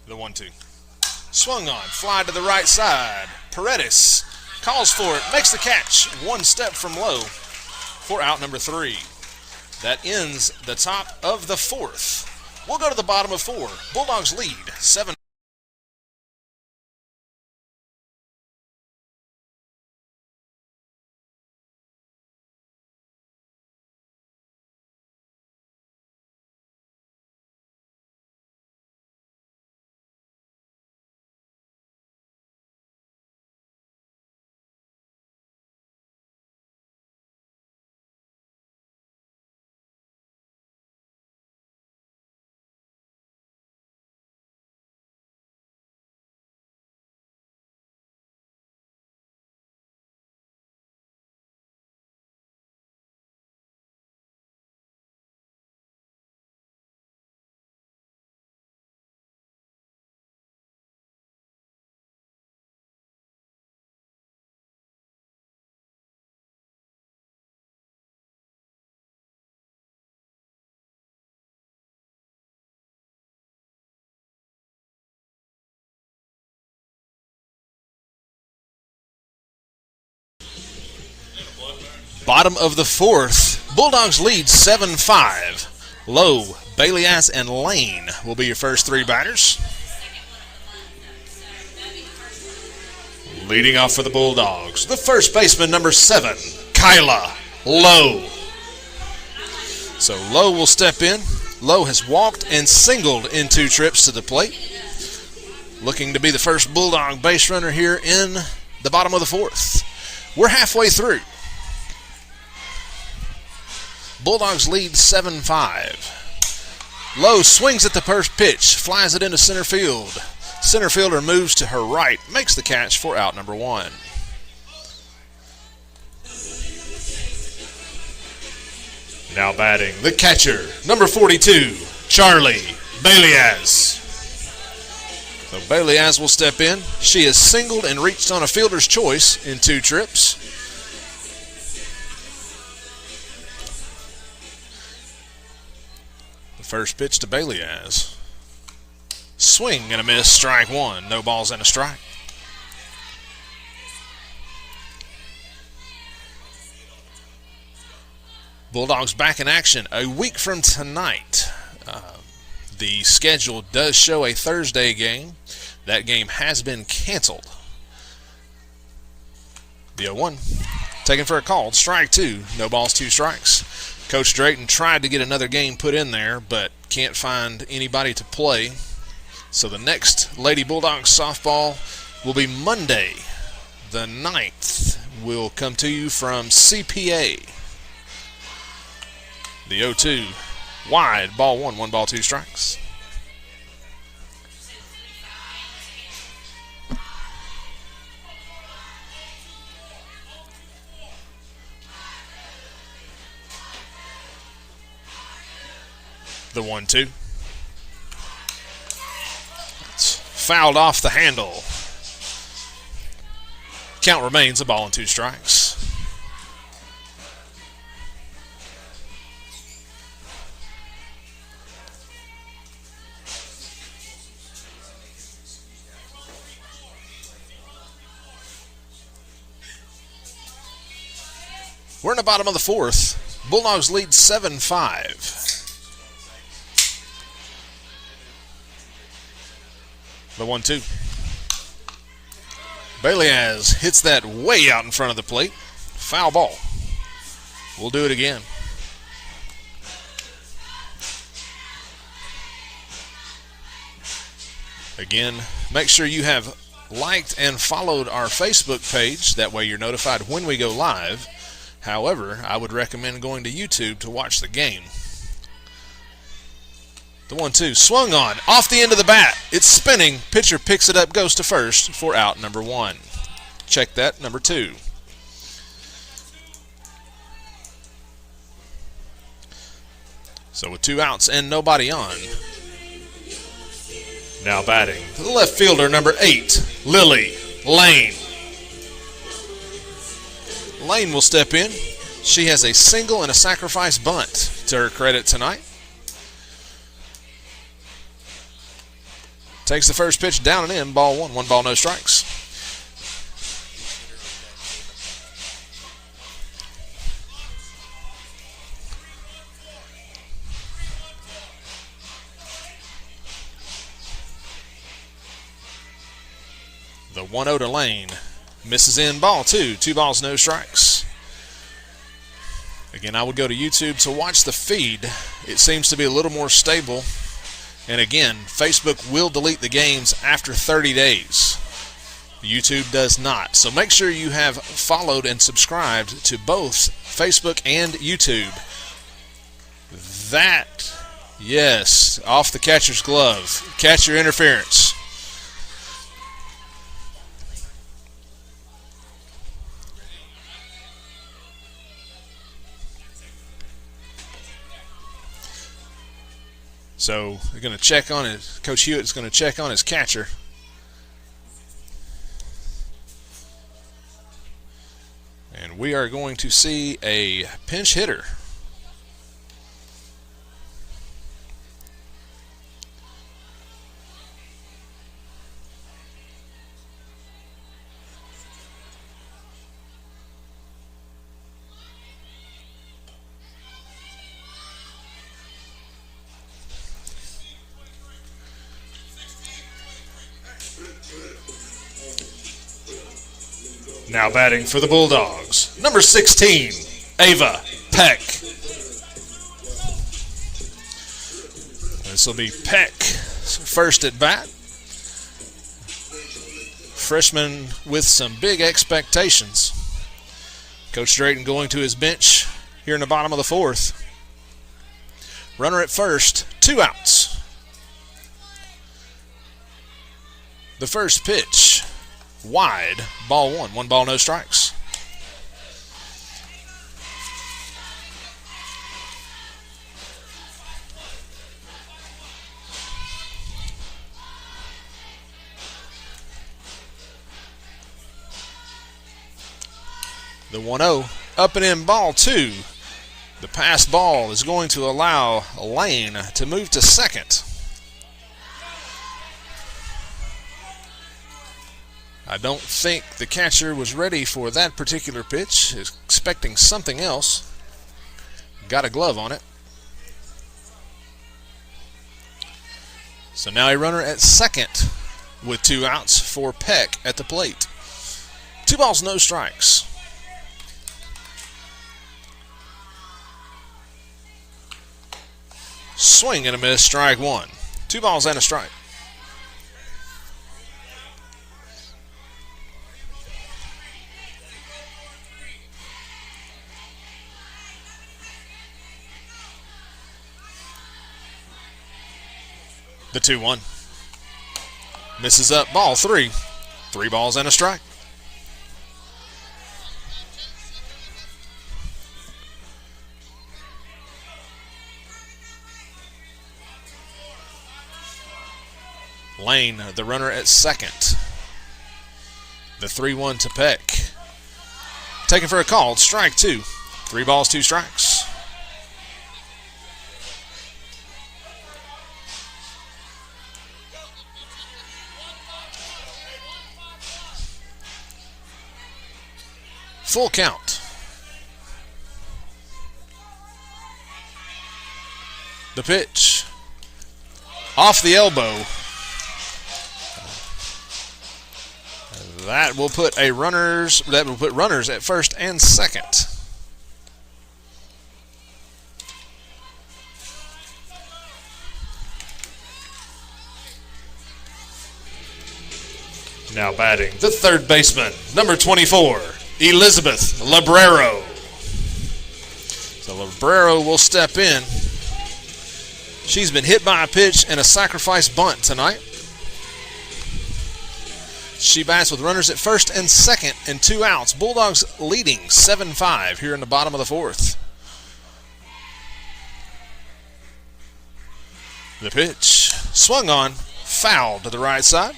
The 1-2. Swung on, fly to the right side. Paredes calls for it, makes the catch, 1 step from low for out number 3. That ends the top of the 4th. We'll go to the bottom of 4. Bulldogs lead 7. Bottom of the 4th, Bulldogs lead 7-5. Lowe, Bailey-Ass, and Lane will be your first 3 batters. Leading off for the Bulldogs, the first baseman, number 7, Kyla Lowe. So Lowe will step in. Lowe has walked and singled in 2 trips to the plate. Looking to be the first Bulldog base runner here in the bottom of the 4th. We're halfway through. Bulldogs lead 7-5. Lowe swings at the first pitch, flies it into center field. Center fielder moves to her right, makes the catch for out number 1. Now batting, the catcher, number 42, Charlie Bailey-Ass. So Bailey-Ass will step in. She has singled and reached on a fielder's choice in 2 trips. First pitch to Bailey-Ass. Swing and a miss, strike 1. No balls and a strike. Bulldogs back in action a week from tonight. The schedule does show a Thursday game. That game has been canceled. The 0-1. Taken for a call. Strike 2. No balls, 2 strikes. Coach Drayton tried to get another game put in there, but can't find anybody to play. So the next Lady Bulldogs softball will be Monday, the 9th. Will come to you from CPA. The 0-2. Wide, ball 1, 1 ball, 2 strikes. The 1-2. It's fouled off the handle. Count remains a ball and 2 strikes. We're in the bottom of the 4th. Bulldogs lead 7-5. The 1-2. Bailey-Ass hits that way out in front of the plate. Foul ball. We'll do it again. Again, make sure you have liked and followed our Facebook page. That way you're notified when we go live. However, I would recommend going to YouTube to watch the game. The 1-2, swung on, off the end of the bat. It's spinning. Pitcher picks it up, goes to first for out number 1. Check that, number 2. So with 2 outs and nobody on. Now batting, the left fielder, number 8, Lily Lane. Lane will step in. She has a single and a sacrifice bunt to her credit tonight. Takes the first pitch down and in, ball one. 1 ball, no strikes. The 1-0 to Lane. Misses in, ball 2. 2 balls, no strikes. Again, I would go to YouTube to watch the feed. It seems to be a little more stable. And again, Facebook will delete the games after 30 days. YouTube does not. So make sure you have followed and subscribed to both Facebook and YouTube. That, yes, off the catcher's glove. Catcher interference. So they're going to check on it. Coach Hewitt is going to check on his catcher. And we are going to see a pinch hitter. Now batting for the Bulldogs, number 16, Ava Peck. This will be Peck first at bat. Freshman with some big expectations. Coach Drayton going to his bench here in the bottom of the 4th. Runner at first, 2 outs. The first pitch. Wide, ball 1. 1 ball, no strikes. The 1-0, up and in, ball 2. The pass ball is going to allow Lane to move to second. I don't think the catcher was ready for that particular pitch, expecting something else. Got a glove on it. So now a runner at second with 2 outs for Peck at the plate. 2 balls, no strikes. Swing and a miss, strike 1. 2 balls and a strike. The 2-1. Misses up, ball 3. 3 balls and a strike. Lane, the runner at second. The 3-1 to Peck. Taken for a call, strike 2. 3 balls, 2 strikes. Full count. The pitch. Off the elbow. That will put runners at first and second. Now batting the third baseman, number 24, Elizabeth Librero. So Librero will step in. She's been hit by a pitch and a sacrifice bunt tonight. She bats with runners at first and second and 2 outs. Bulldogs leading 7-5 here in the bottom of the 4th. The pitch swung on, fouled to the right side.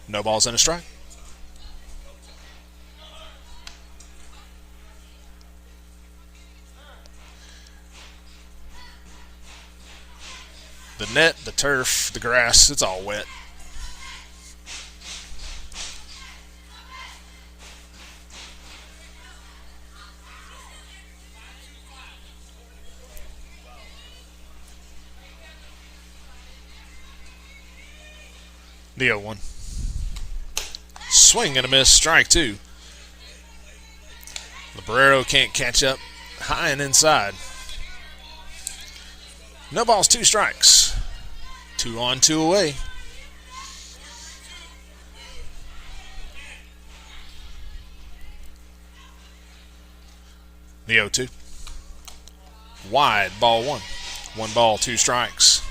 No balls and a strike. The net, the turf, the grass, it's all wet. The 0-1. Swing and a miss, strike two. Librero can't catch up high and inside. No balls, 2 strikes. 2 on, 2 away. The 0-2. Wide, ball 1. 1 ball, 2 strikes.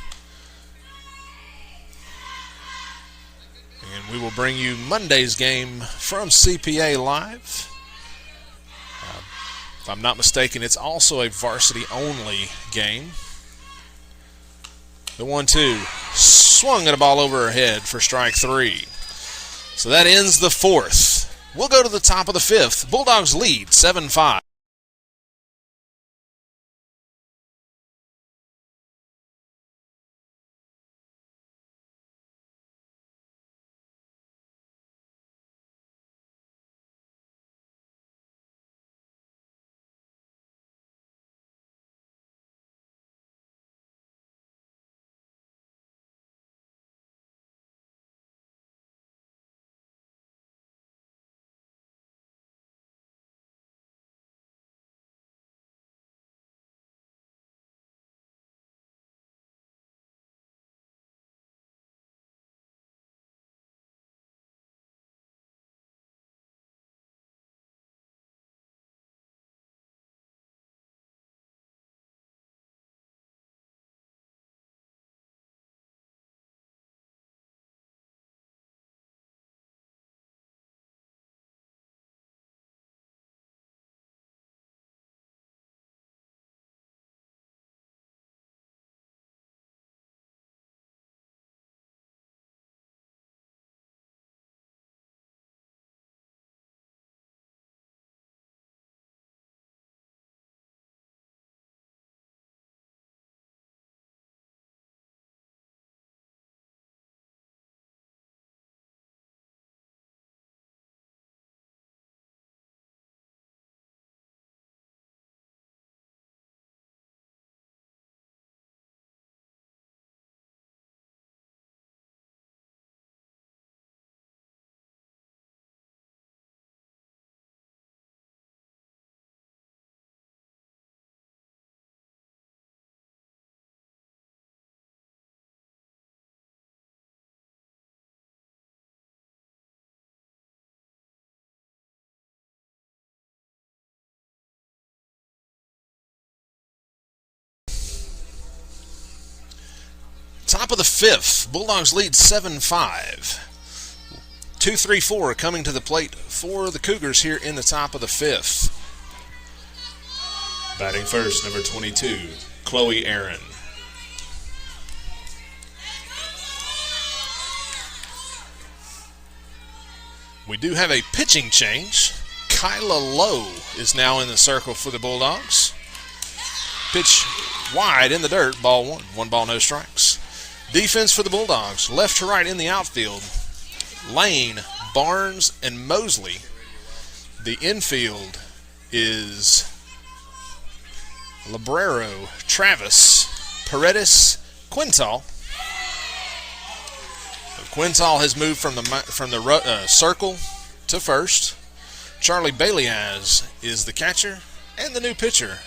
And we will bring you Monday's game from CPA Live. If I'm not mistaken, it's also a varsity-only game. The 1-2. Swung at a ball over her head for strike 3. So that ends the 4th. We'll go to the top of the 5th. Bulldogs lead 7-5. Top of the 5th. Bulldogs lead 7-5. 2-3-4 coming to the plate for the Cougars here in the top of the 5th. Batting first, number 22, Chloe Aaron. We do have a pitching change. Kyla Lowe is now in the circle for the Bulldogs. Pitch wide in the dirt, ball 1. 1 ball, no strikes. Defense for the Bulldogs, left to right in the outfield. Lane, Barnes, and Mosley. The infield is Librero, Travis, Paredes, Quintal. Quintal has moved from the circle to first. Charlie Baileyaz is the catcher, and the new pitcher,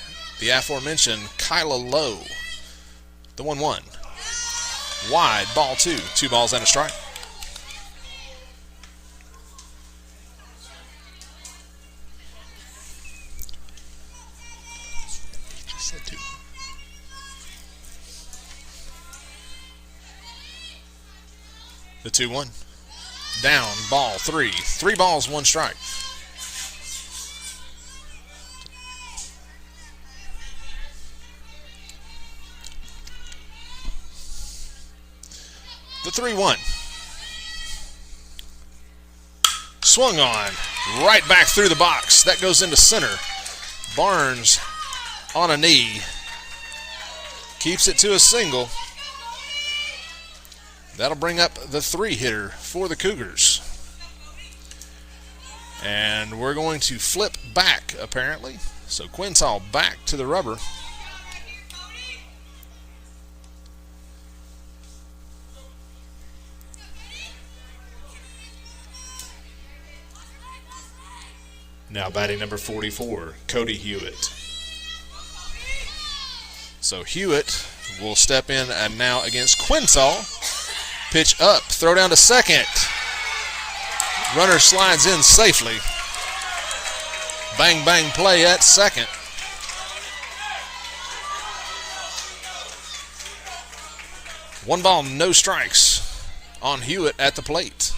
the aforementioned Kyla Lowe. The 1-1. Wide, ball 2. 2 balls and a strike. The 2-1. Down, ball 3. 3 balls, 1 strike. The 3-1. Swung on. Right back through the box. That goes into center. Barnes on a knee. Keeps it to a single. That'll bring up the 3-hitter for the Cougars. And we're going to flip back, apparently. So Quintal back to the rubber. Now batting number 44, Cody Hewitt. So Hewitt will step in and now against Quintal. Pitch up, throw down to second. Runner slides in safely. Bang, bang play at second. One ball, no strikes on Hewitt at the plate.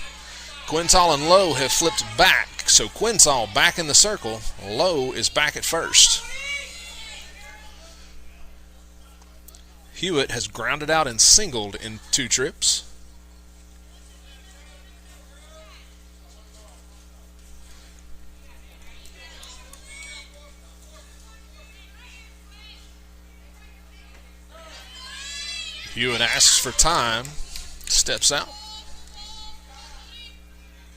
Quintal and Lowe have flipped back. So Quintal back in the circle. Lowe is back at first. Hewitt has grounded out and singled in 2 trips. Hewitt asks for time. Steps out.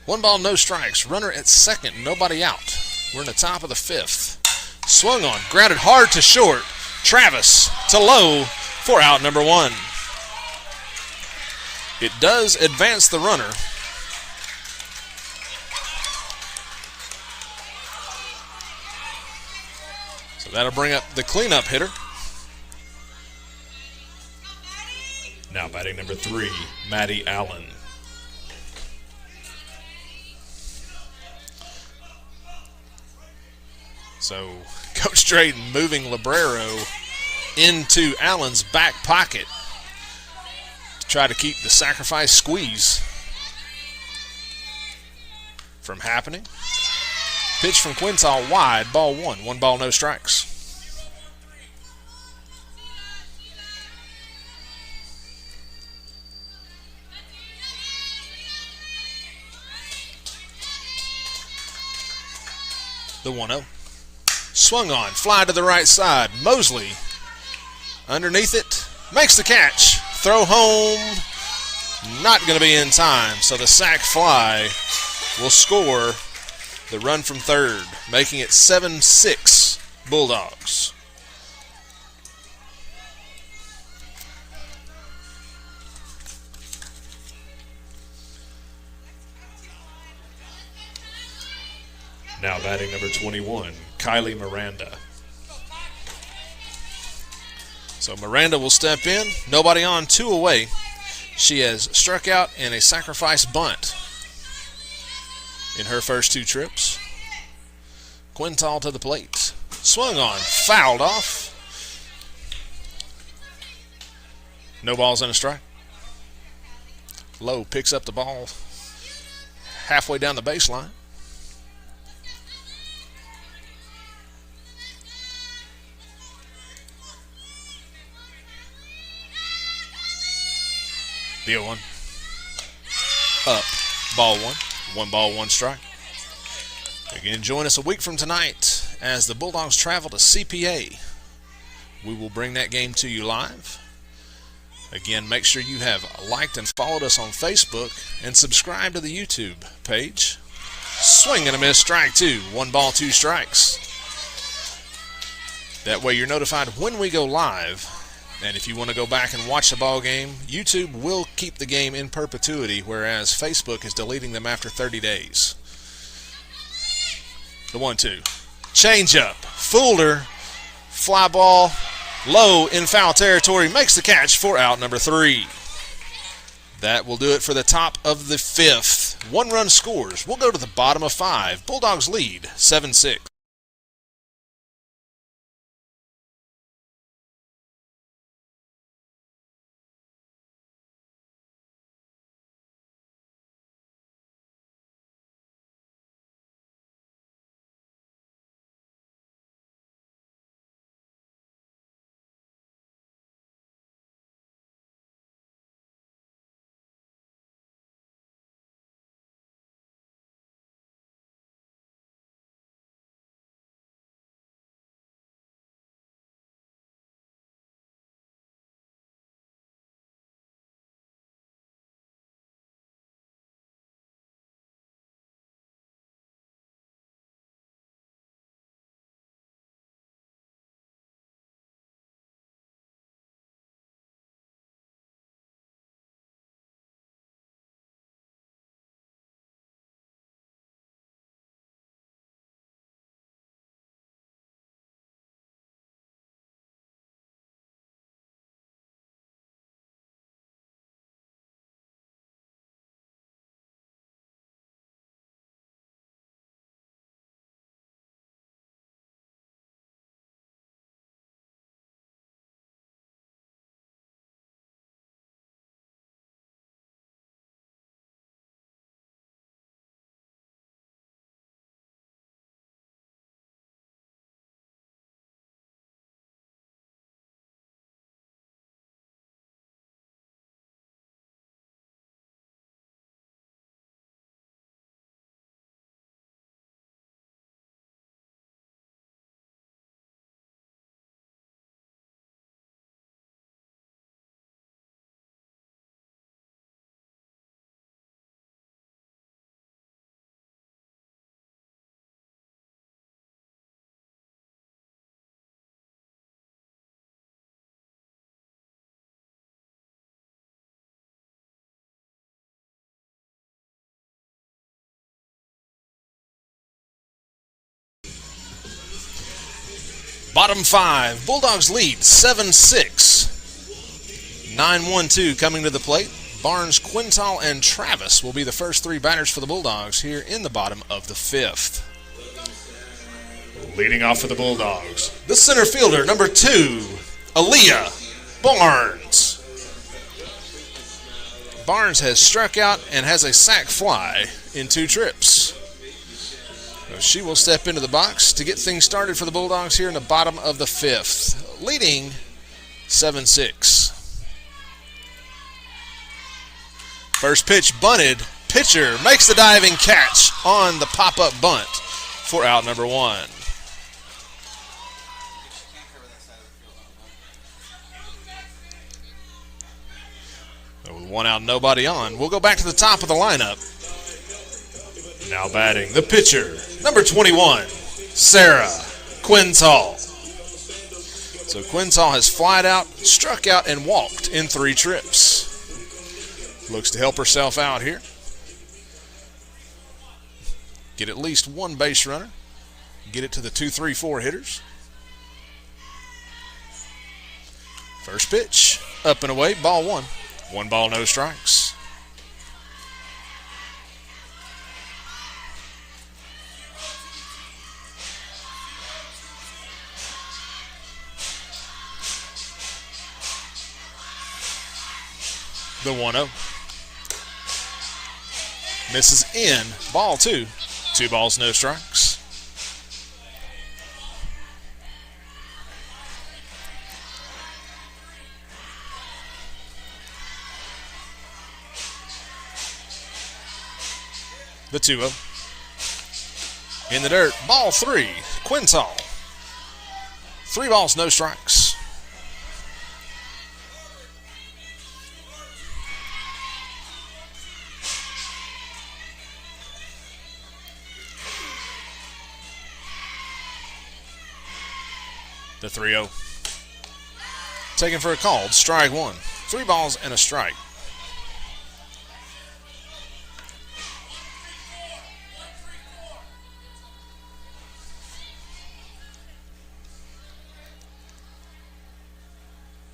1 ball, no strikes. Runner at second, nobody out. We're in the top of the 5th. Swung on, grounded hard to short. Travis to Lowe for out number 1. It does advance the runner. So that'll bring up the cleanup hitter. Now batting number 3, Matty Allen. So Coach Drayton moving Librero into Allen's back pocket to try to keep the sacrifice squeeze from happening. Pitch from Quintal wide, ball 1. 1 ball, no strikes. The 1-0. Swung on, fly to the right side. Mosley underneath it, makes the catch. Throw home, not going to be in time. So the sac fly will score the run from third, making it 7-6 Bulldogs. Now batting number 21, Kylie Miranda. So Miranda will step in. Nobody on, 2 away. She has struck out in a sacrifice bunt in her first 2 trips. Quintal to the plate. Swung on, fouled off. No balls and a strike. Lowe picks up the ball halfway down the baseline. The 0-1. Up. Ball 1. 1 ball, 1 strike. Again, join us a week from tonight as the Bulldogs travel to CPA. We will bring that game to you live. Again, make sure you have liked and followed us on Facebook and subscribe to the YouTube page. Swing and a miss, strike 2. 1 ball, 2 strikes. That way you're notified when we go live. And if you want to go back and watch the ball game, YouTube will keep the game in perpetuity, whereas Facebook is deleting them after 30 days. The 1-2. Change up. Fooled her. Fly ball. Low in foul territory. Makes the catch for out number 3. That will do it for the top of the 5th. 1 run scores. We'll go to the bottom of 5. Bulldogs lead 7-6. Bottom 5, Bulldogs lead 7-6. 9-1-2 coming to the plate. Barnes, Quintal, and Travis will be the first 3 batters for the Bulldogs here in the bottom of the 5th. Leading off for the Bulldogs, the center fielder, number 2, Aaliyah Barnes. Barnes has struck out and has a sac fly in 2 trips. So she will step into the box to get things started for the Bulldogs here in the bottom of the 5th, leading 7-6. First pitch bunted. Pitcher makes the diving catch on the pop-up bunt for out number 1. So with 1 out, nobody on. We'll go back to the top of the lineup. Now batting, the pitcher, number 21, Sarah Quintal. So Quintal has flied out, struck out, and walked in 3 trips. Looks to help herself out here. Get at least 1 base runner. Get it to the 2-3-4 hitters. First pitch, up and away, ball 1. 1 ball, no strikes. The 1-0. Misses in. Ball 2. 2 balls, no strikes. The 2-0. In the dirt. Ball 3. Quintal. 3 balls, no strikes. The 3-0. Taken for a called strike 1. 3 balls and a strike.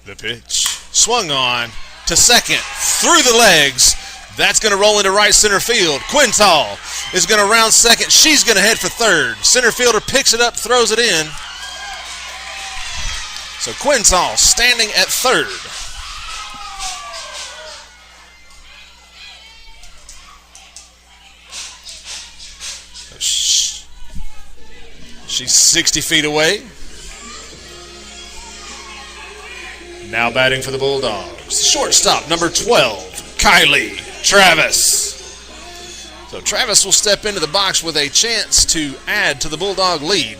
The pitch. Swung on to second. Through the legs. That's going to roll into right center field. Quintal is going to round second. She's going to head for third. Center fielder picks it up, throws it in. So Quintal standing at third. She's 60 feet away. Now batting for the Bulldogs, shortstop number 12, Kylie Travis. So Travis will step into the box with a chance to add to the Bulldog lead.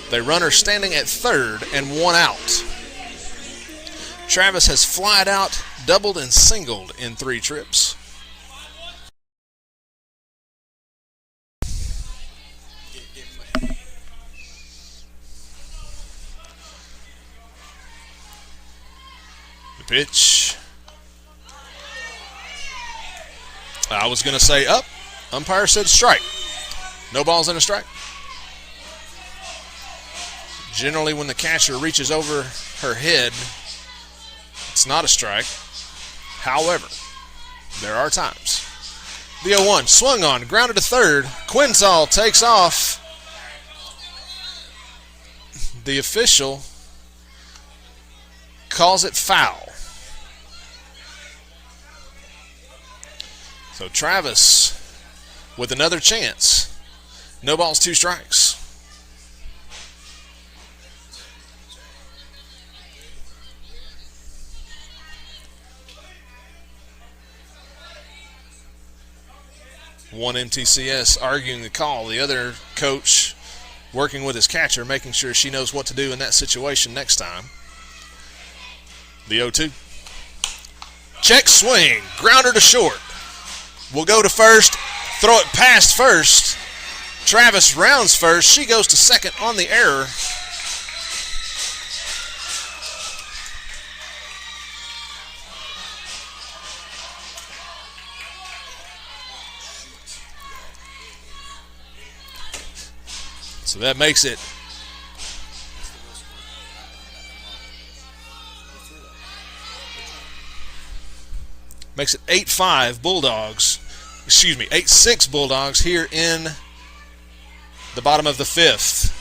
The runner standing at third and 1 out. Travis has flied out, doubled, and singled in 3 trips. The pitch. I was going to say up. Umpire said strike. No balls and a strike. Generally, when the catcher reaches over her head, it's not a strike. However, there are times. The 0-1 swung on, grounded to third. Quintal takes off. The official calls it foul. So Travis with another chance. No balls, 2 strikes. One MTCS arguing the call. The other coach working with his catcher, making sure she knows what to do in that situation next time. The 0-2. Check swing. Grounder to short. Will go to first. Throw it past first. Travis rounds first. She goes to second on the error. So that makes it Makes it 8-5 Bulldogs. 8-6 Bulldogs here in the bottom of the fifth.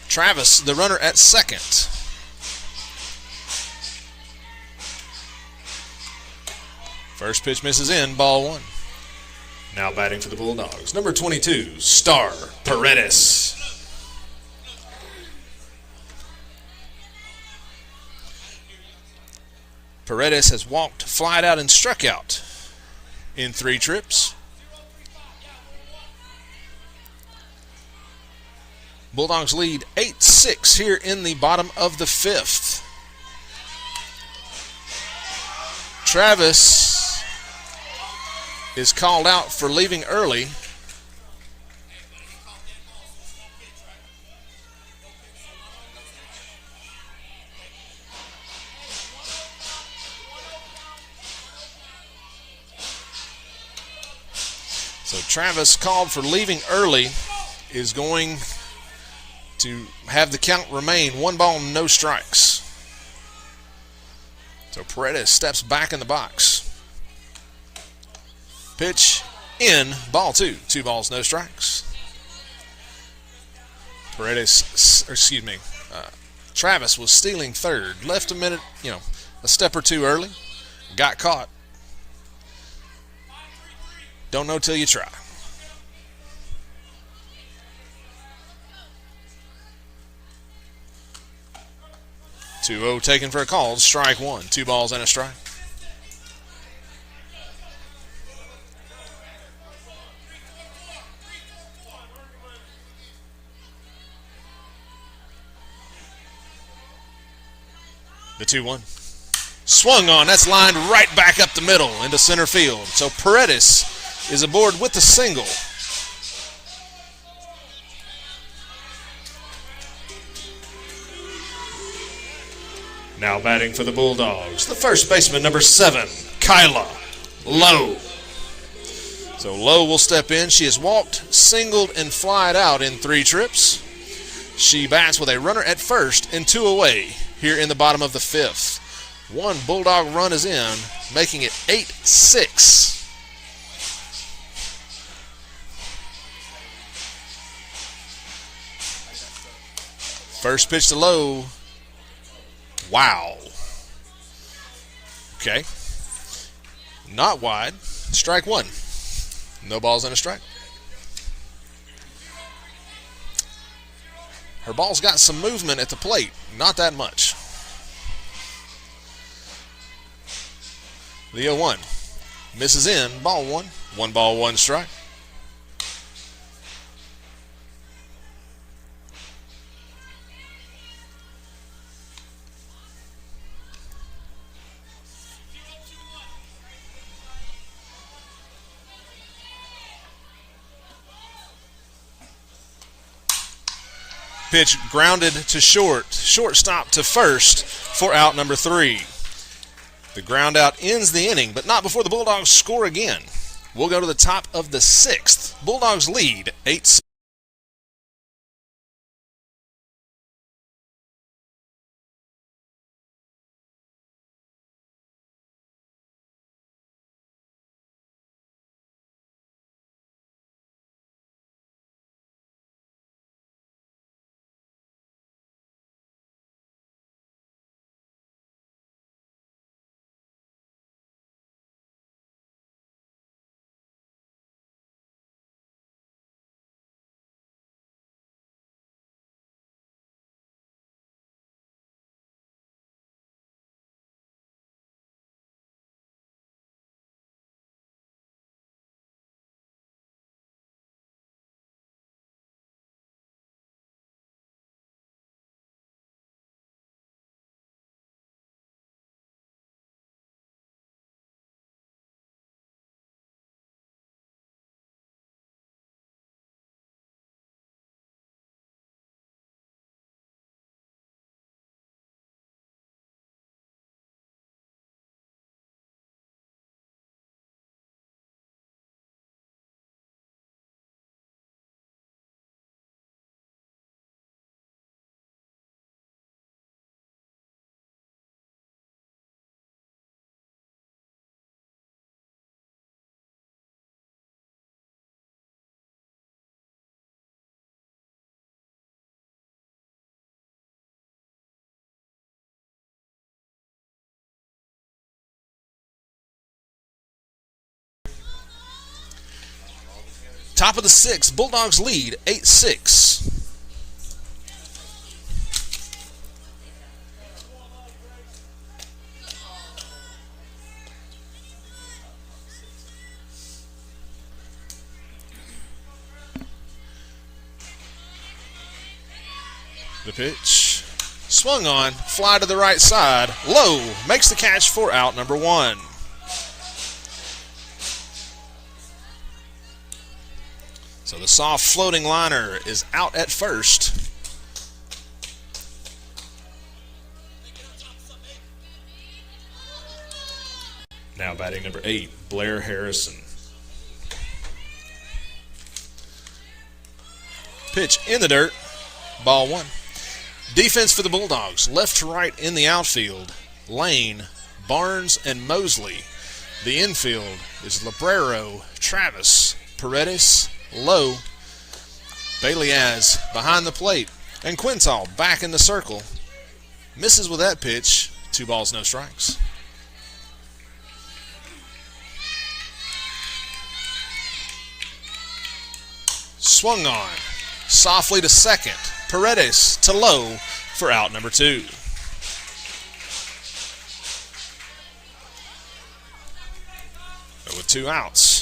Travis, the runner at second. First pitch misses in, ball one. Now batting for the Bulldogs, number 22, Star Paredes. Paredes has walked, flied out, and struck out in 3 trips. Bulldogs lead 8-6 here in the bottom of the fifth. Travis is called out for leaving early. So Travis, called for leaving early, is going to have the count remain 1 ball, no strikes. So Paredes steps back in the box. Pitch in, ball 2. 2 balls, no strikes. Travis was stealing third. Left a minute, a step or two early. Got caught. Don't know till you try. 2-0 taken for a call. Strike 1. 2 balls and a strike. The 2-1. Swung on. That's lined right back up the middle into center field. So Paredes is aboard with the single. Now batting for the Bulldogs, the first baseman, number 7, Kyla Lowe. So Lowe will step in. She has walked, singled, and flied out in 3 trips. She bats with a runner at first and 2 away here in the bottom of the fifth. 1 Bulldog run is in, making it 8-6. First pitch to Lowe. Wow. Okay. Not wide. Strike 1. No balls and a strike. Her ball's got some movement at the plate. Not that much. The 0-1. Misses in. Ball 1. 1 ball, 1 strike. Pitch grounded to short. Shortstop to first for out number 3. The ground out ends the inning, but not before the Bulldogs score again. We'll go to the top of the 6th. Bulldogs lead 8-6. Top of the sixth, Bulldogs lead 8-6. The pitch, swung on, fly to the right side, low, makes the catch for out number 1. So the soft floating liner is out at first. Now batting number 8, Blair Harrison. Pitch in the dirt, ball 1. Defense for the Bulldogs, left to right in the outfield, Lane, Barnes, and Mosley. The infield is Librero, Travis, Paredes, Lowe, Baileyaz behind the plate, and Quintal back in the circle. Misses with that pitch, 2 balls, no strikes. Swung on, softly to second. Paredes to Lowe for out number 2. But with 2 outs,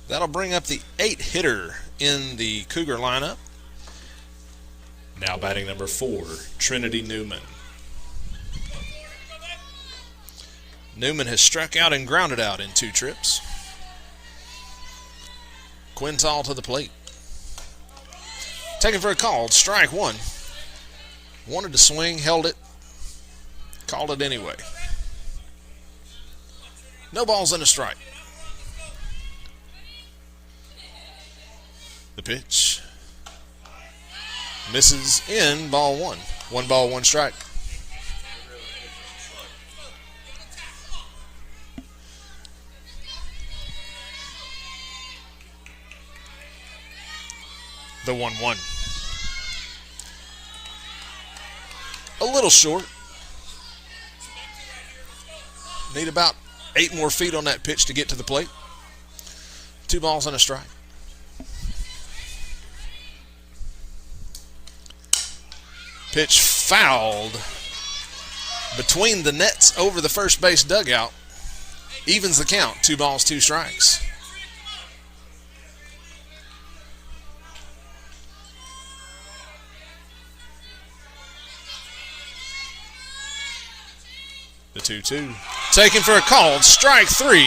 that'll bring up the 8-hitter in the Cougar lineup. Now batting number 4, Trinity Newman. Newman has struck out and grounded out in 2 trips. Quintal to the plate. Taken for a call, strike 1. Wanted to swing, held it, called it anyway. No balls and a strike. The pitch misses in, ball 1. 1 ball, 1 strike. The 1-1. A little short. Need about 8 more feet on that pitch to get to the plate. 2 balls and a strike. Pitch fouled between the nets over the first base dugout. Evens the count. 2 balls, 2 strikes. The 2-2. Taken for a called strike 3.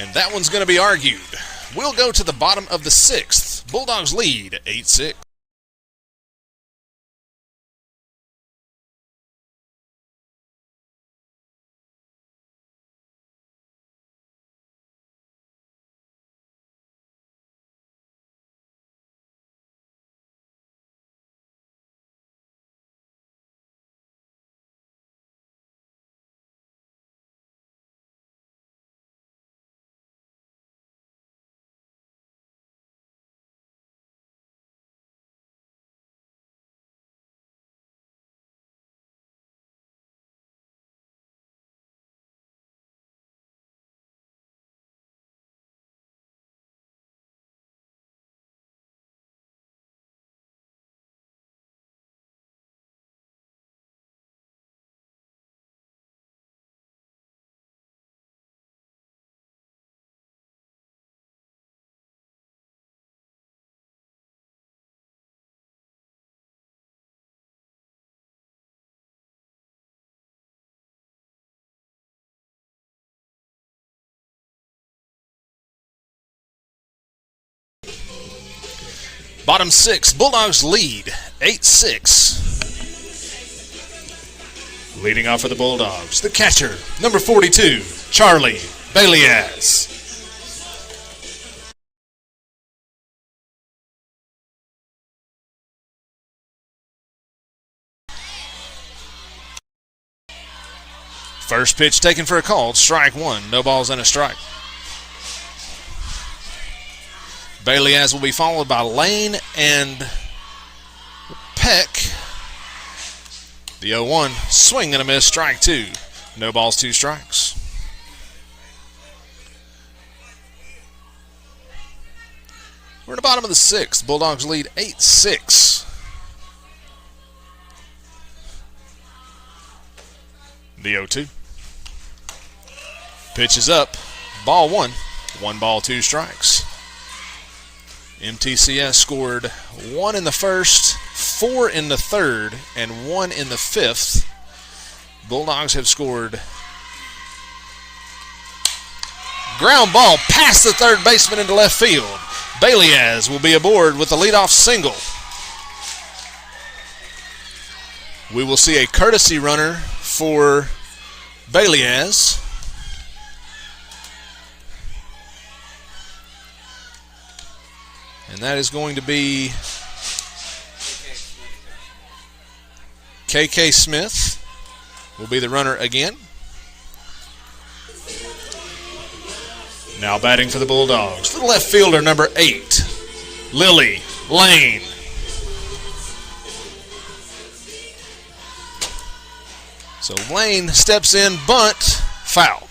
And that one's going to be argued. We'll go to the bottom of the 6th. Bulldogs lead 8-6. Bottom 6, Bulldogs lead 8-6. Leading off for the Bulldogs, the catcher, number 42, Charlie Baileyaz. First pitch taken for a call, strike 1, no balls and a strike. Baileyaz will be followed by Lane and Peck. The 0-1, swing and a miss, strike 2. No balls, 2 strikes. We're in the bottom of the 6th. Bulldogs lead 8-6. The 0-2. Pitch is up. Ball 1. 1 ball, 2 strikes. MTCS scored 1 in the first, 4 in the third, and 1 in the 5th. Bulldogs have scored. Ground ball past the third baseman into left field. Baliaz will be aboard with the leadoff single. We will see a courtesy runner for Baliaz. And that is going to be KK Smith will be the runner again. Now batting for the Bulldogs, for the left fielder, number 8, Lily Lane. So Lane steps in, bunt, foul.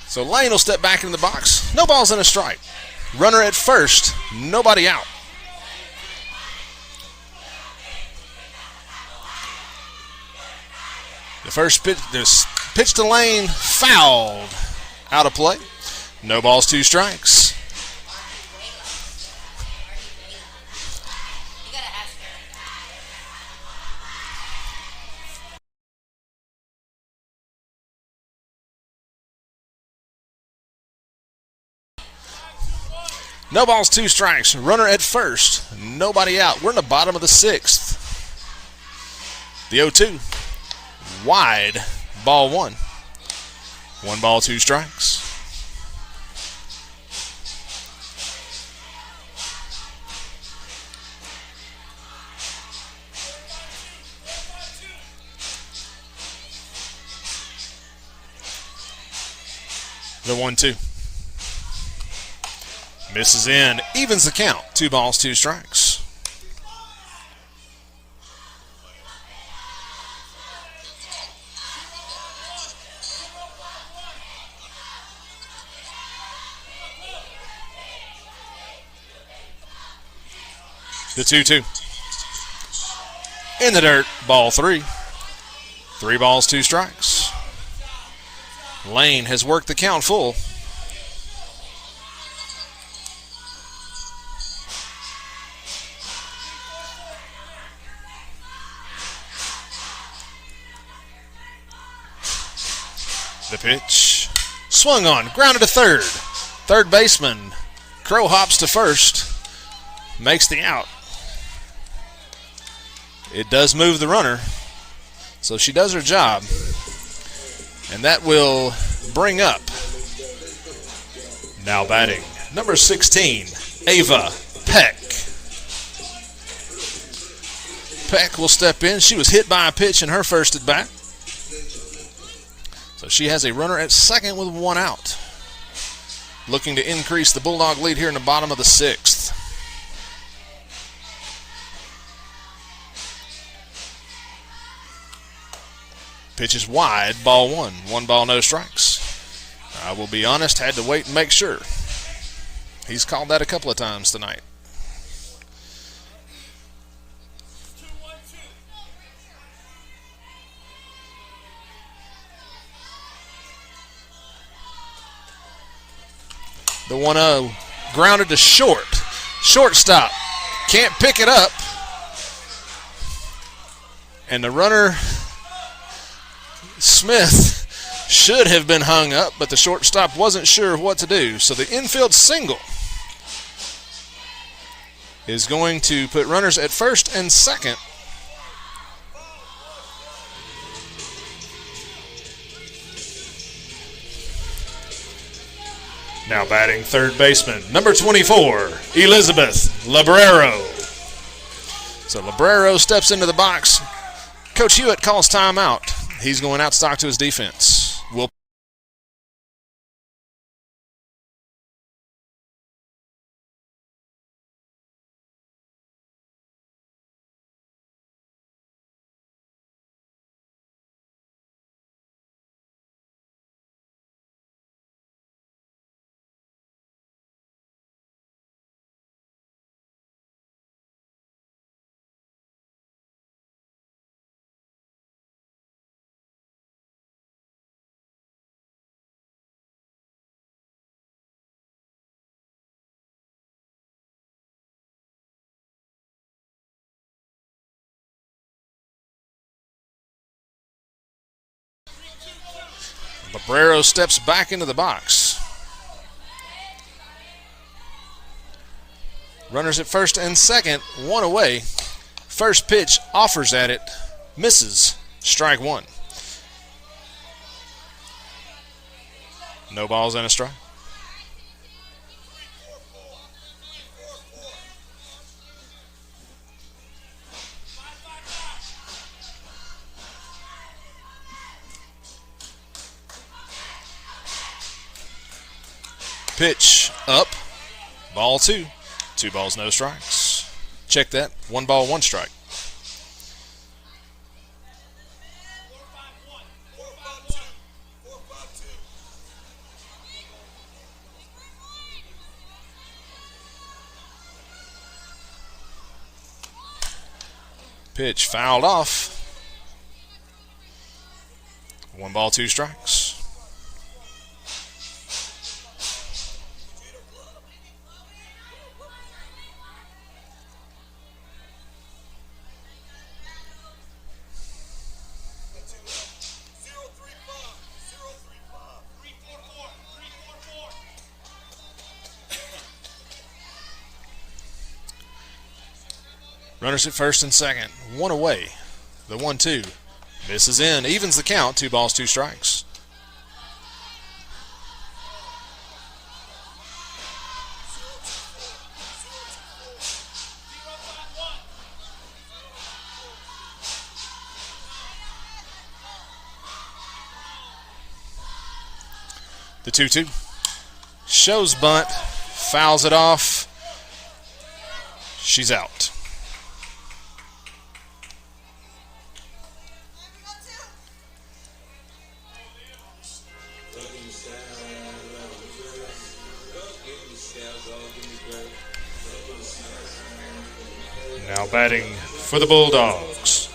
So Lane will step back in the box. No balls and a strike. Runner at first, nobody out. The first pitch to Lane, fouled. Out of play. No balls, 2 strikes. No balls, 2 strikes. Runner at first. Nobody out. We're in the bottom of the 6th. The 0-2. Wide. Ball 1. 1 ball, 2 strikes. The 1-2. Misses in, evens the count. 2 balls, 2 strikes. The 2-2. In the dirt, ball 3. 3 balls, 2 strikes. Lane has worked the count full. The pitch. Swung on. Grounded to third. Third baseman. Crow hops to first. Makes the out. It does move the runner. So she does her job. And that will bring up. Now batting. Number 16. Ava Peck. Peck will step in. She was hit by a pitch in her first at bat. So she has a runner at second with 1 out. Looking to increase the Bulldog lead here in the bottom of the 6th. Pitch is wide, ball 1. 1 ball, no strikes. I will be honest, had to wait and make sure. He's called that a couple of times tonight. The 1-0, grounded to short. Shortstop can't pick it up. And the runner, Smith, should have been hung up, but the shortstop wasn't sure what to do. So the infield single is going to put runners at first and second. Now batting third baseman, number 24, Elizabeth Librero. So Librero steps into the box. Coach Hewitt calls timeout. He's going out stock to his defense. Librero steps back into the box. Runners at first and second, one away. First pitch, offers at it, misses. Strike one. No balls and a strike. Pitch up, ball two. 2 balls, no strikes. Check that, 1 ball, 1 strike. Pitch fouled off. 1 ball, 2 strikes. Runners at first and second, 1 away. The 1-2 misses in, evens the count, 2 balls, 2 strikes. The 2-2 shows bunt, fouls it off. She's out. Now batting for the Bulldogs,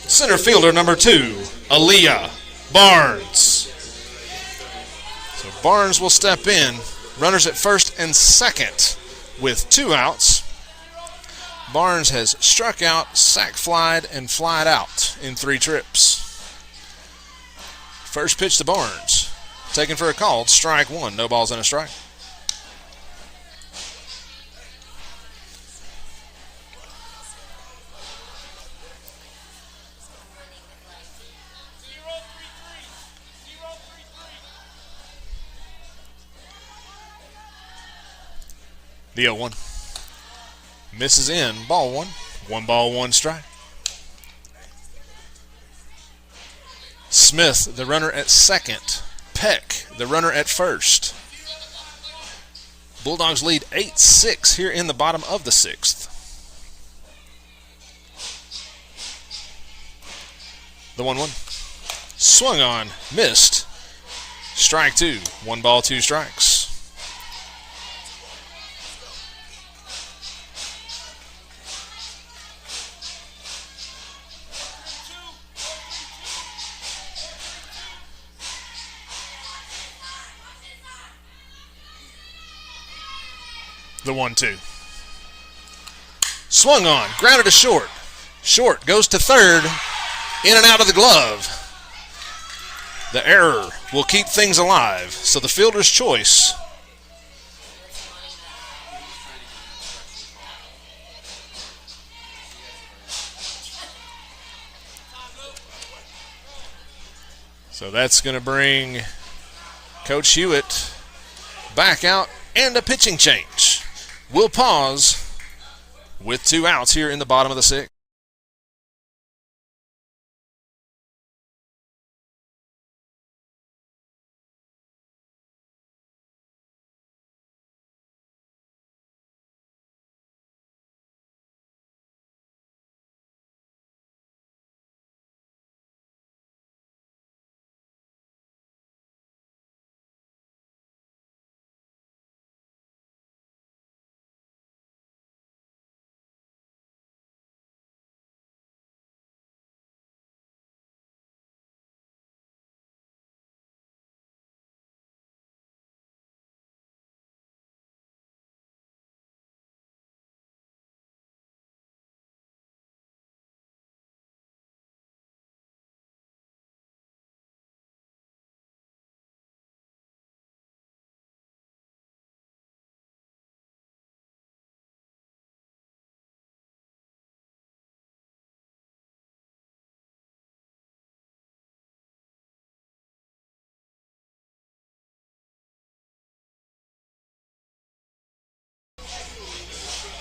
center fielder number 2, Aaliyah Barnes. So Barnes will step in. Runners at first and second with 2 outs. Barnes has struck out, sac flied, and flied out in 3 trips. First pitch to Barnes. Taken for a call, strike 1, no balls and a strike. The 0-1 misses in, ball 1. 1 ball, 1 strike. Smith, the runner at second. Peck, the runner at first. Bulldogs lead 8-6 here in the bottom of the 6th. The 1-1 swung on, missed. Strike 2, 1 ball, 2 strikes. The 1-2. Swung on, grounded to short. Short goes to third, in and out of the glove. The error will keep things alive, so the fielder's choice. So that's going to bring Coach Hewitt back out, and a pitching change. We'll pause with 2 outs here in the bottom of the 6th.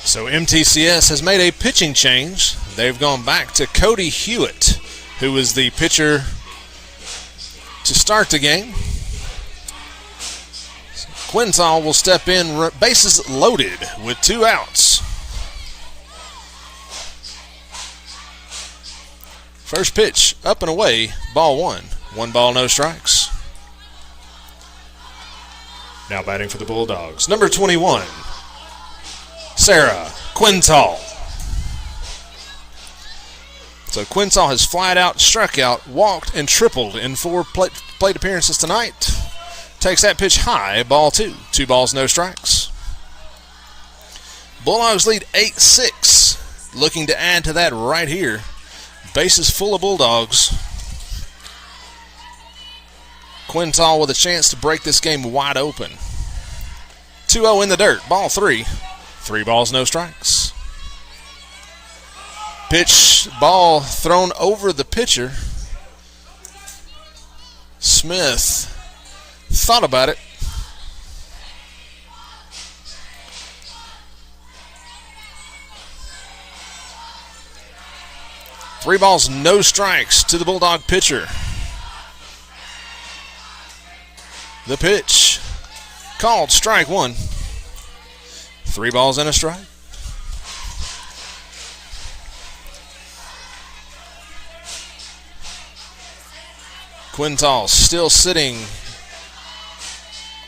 So MTCS has made a pitching change. They've gone back to Cody Hewitt, who was the pitcher to start the game. Quintal will step in, bases loaded with 2 outs. First pitch, up and away, ball 1. 1 ball, no strikes. Now batting for the Bulldogs, number 21, Sarah Quintal. So Quintal has flied out, struck out, walked, and tripled in 4 plate appearances tonight. Takes that pitch high, ball 2. 2 balls, no strikes. Bulldogs lead 8-6. Looking to add to that right here. Bases full of Bulldogs. Quintal with a chance to break this game wide open. 2-0 in the dirt, ball 3. 3 balls, no strikes. Pitch, ball thrown over the pitcher. Smith thought about it. Three balls, no strikes to the Bulldog pitcher. The pitch, called strike 1. 3 balls and a strike. Quintal still sitting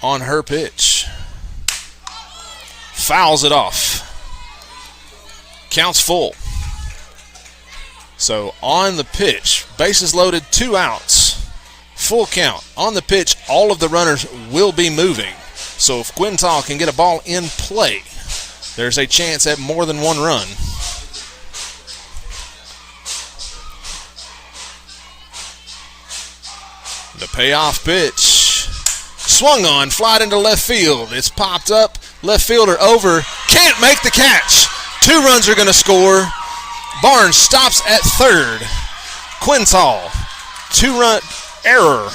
on her pitch. Fouls it off. Counts full. So on the pitch, bases loaded, 2 outs. Full count. On the pitch, all of the runners will be moving. So if Quintal can get a ball in play, there's a chance at more than 1 run. The payoff pitch. Swung on, flied into left field. It's popped up. Left fielder over. Can't make the catch. 2 runs are going to score. Barnes stops at third. Quintal, 2-run error.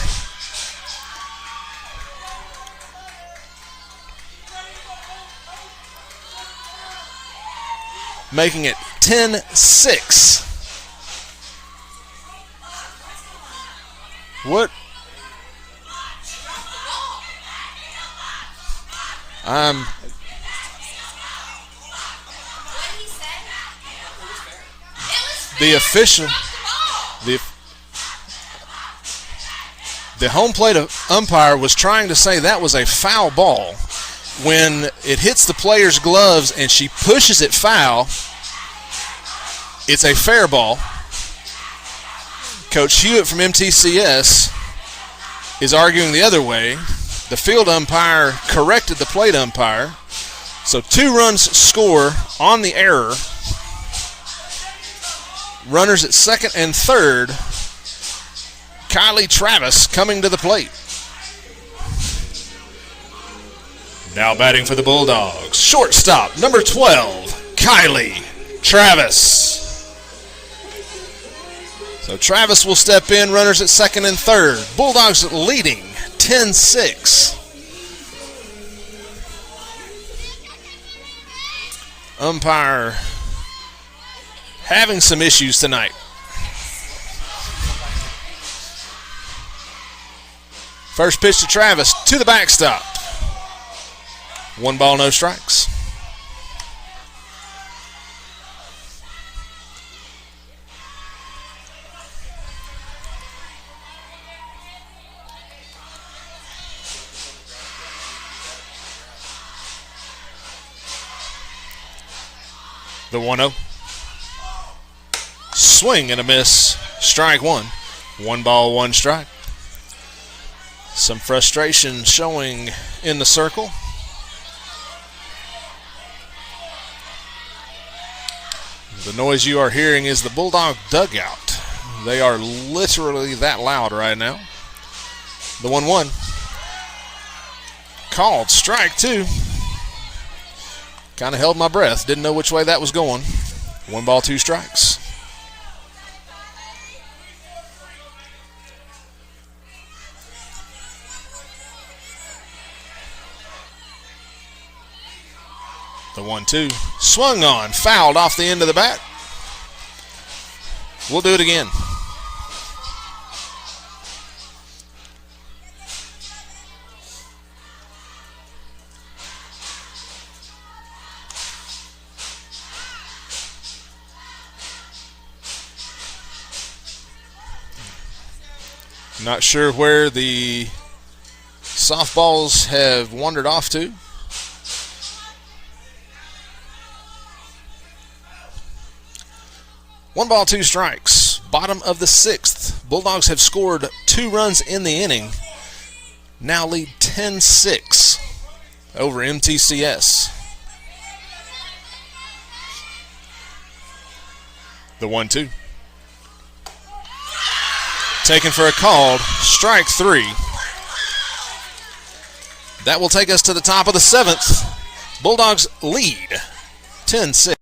Making it 10-6. What? The official, the home plate umpire was trying to say that was a foul ball. When it hits the player's gloves and she pushes it foul, it's a fair ball. Coach Hewitt from MTCS is arguing the other way. The field umpire corrected the plate umpire. So 2 runs score on the error. Runners at second and third. Kylie Travis coming to the plate. Now batting for the Bulldogs, shortstop, number 12, Kylie Travis. So Travis will step in, runners at second and third. Bulldogs leading 10-6. Umpire having some issues tonight. First pitch to Travis to the backstop. 1 ball, no strikes. The 1-0. Swing and a miss. Strike 1. 1 ball, 1 strike. Some frustration showing in the circle. The noise you are hearing is the Bulldog dugout. They are literally that loud right now. The 1-1. Called strike 2. Kind of held my breath. Didn't know which way that was going. 1 ball, 2 strikes. The 1-2. Swung on. Fouled off the end of the bat. We'll do it again. Not sure where the softballs have wandered off to. One ball, 2 strikes. Bottom of the 6th. Bulldogs have scored 2 runs in the inning. Now lead 10-6 over MTCS. The 1-2. Taken for a called strike 3. That will take us to the top of the 7th. Bulldogs lead 10-6.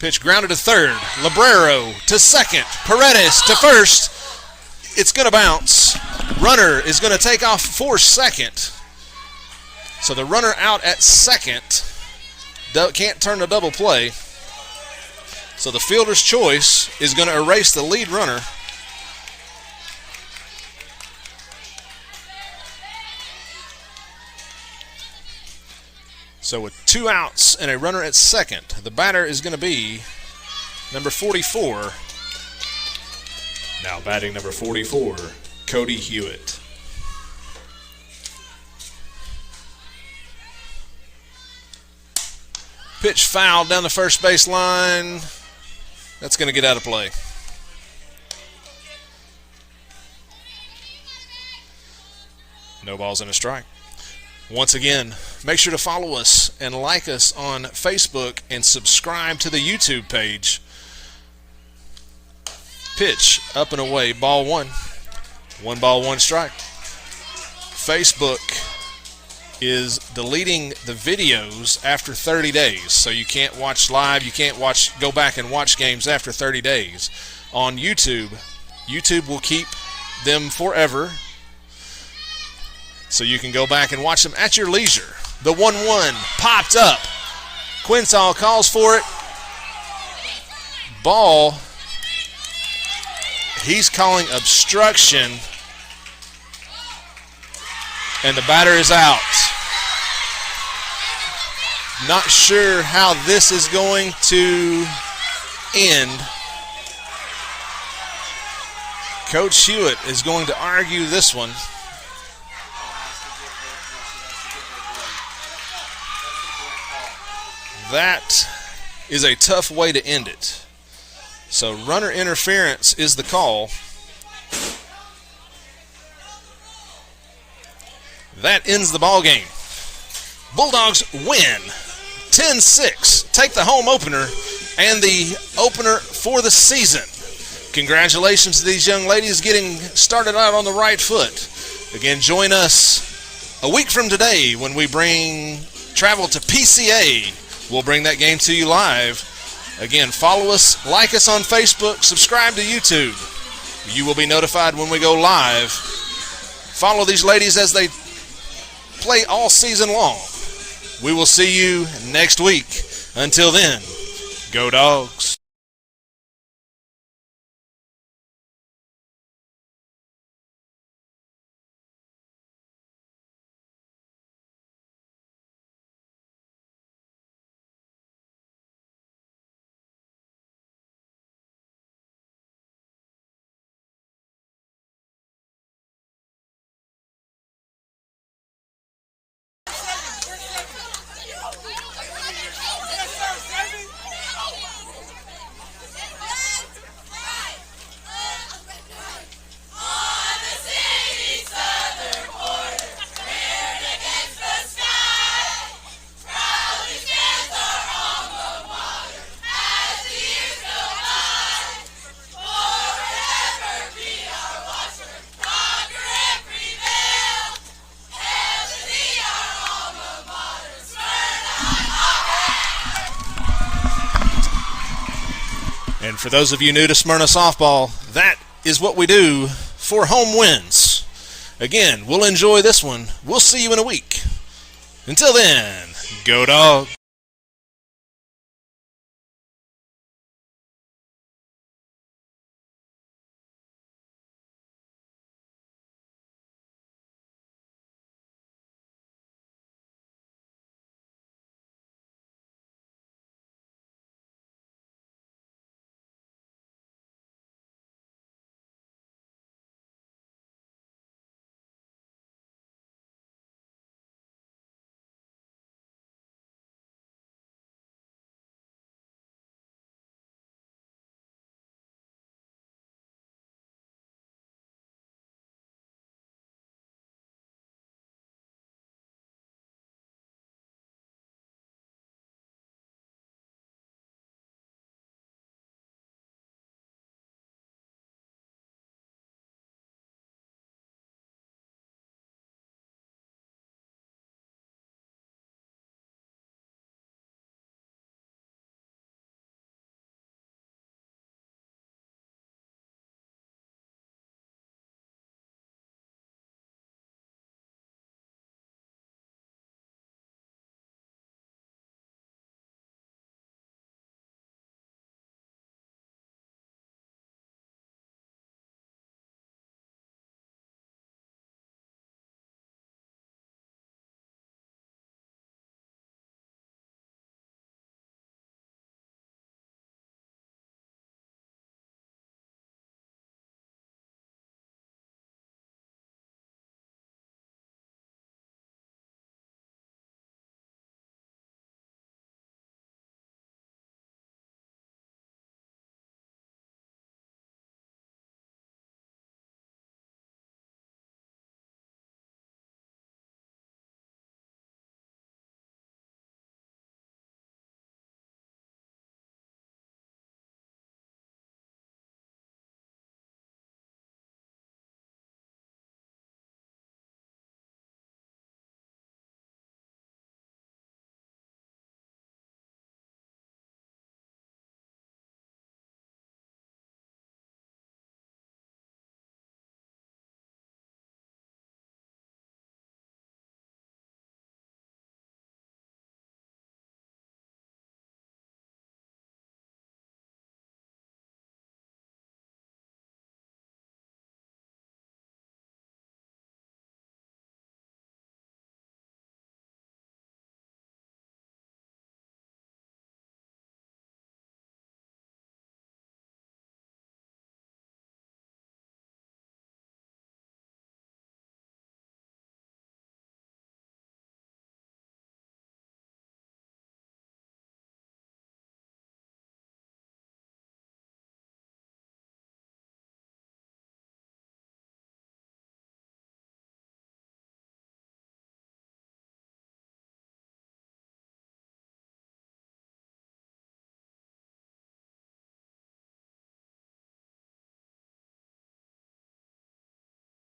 Pitch grounded to third. Librero to second. Paredes to first. It's going to bounce. Runner is going to take off for second. So the runner out at second can't turn the double play. So the fielder's choice is going to erase the lead runner. So with 2 outs and a runner at second, the batter is going to be number 44. Now batting number 44, Cody Hewitt. Pitch fouled down the first base line. That's going to get out of play. No balls and a strike. Once again, make sure to follow us and like us on Facebook and subscribe to the YouTube page. Pitch up and away, ball 1. 1 ball, 1 strike. Facebook is deleting the videos after 30 days. So you can't watch live, you can't go back and watch games after 30 days. On YouTube, YouTube will keep them forever. So you can go back and watch them at your leisure. The 1-1 popped up. Quintal calls for it. Ball. He's calling obstruction. And the batter is out. Not sure how this is going to end. Coach Hewitt is going to argue this one. That is a tough way to end it. So runner interference is the call. That ends the ball game. Bulldogs win 10-6. Take the home opener and the opener for the season. Congratulations to these young ladies getting started out on the right foot. Again, join us a week from today when we travel to PCA. We'll bring that game to you live. Again, follow us, like us on Facebook, subscribe to YouTube. You will be notified when we go live. Follow these ladies as they play all season long. We will see you next week. Until then, go Dogs. And for those of you new to Smyrna softball, that is what we do for home wins. Again, we'll enjoy this one. We'll see you in a week. Until then, go Dogs.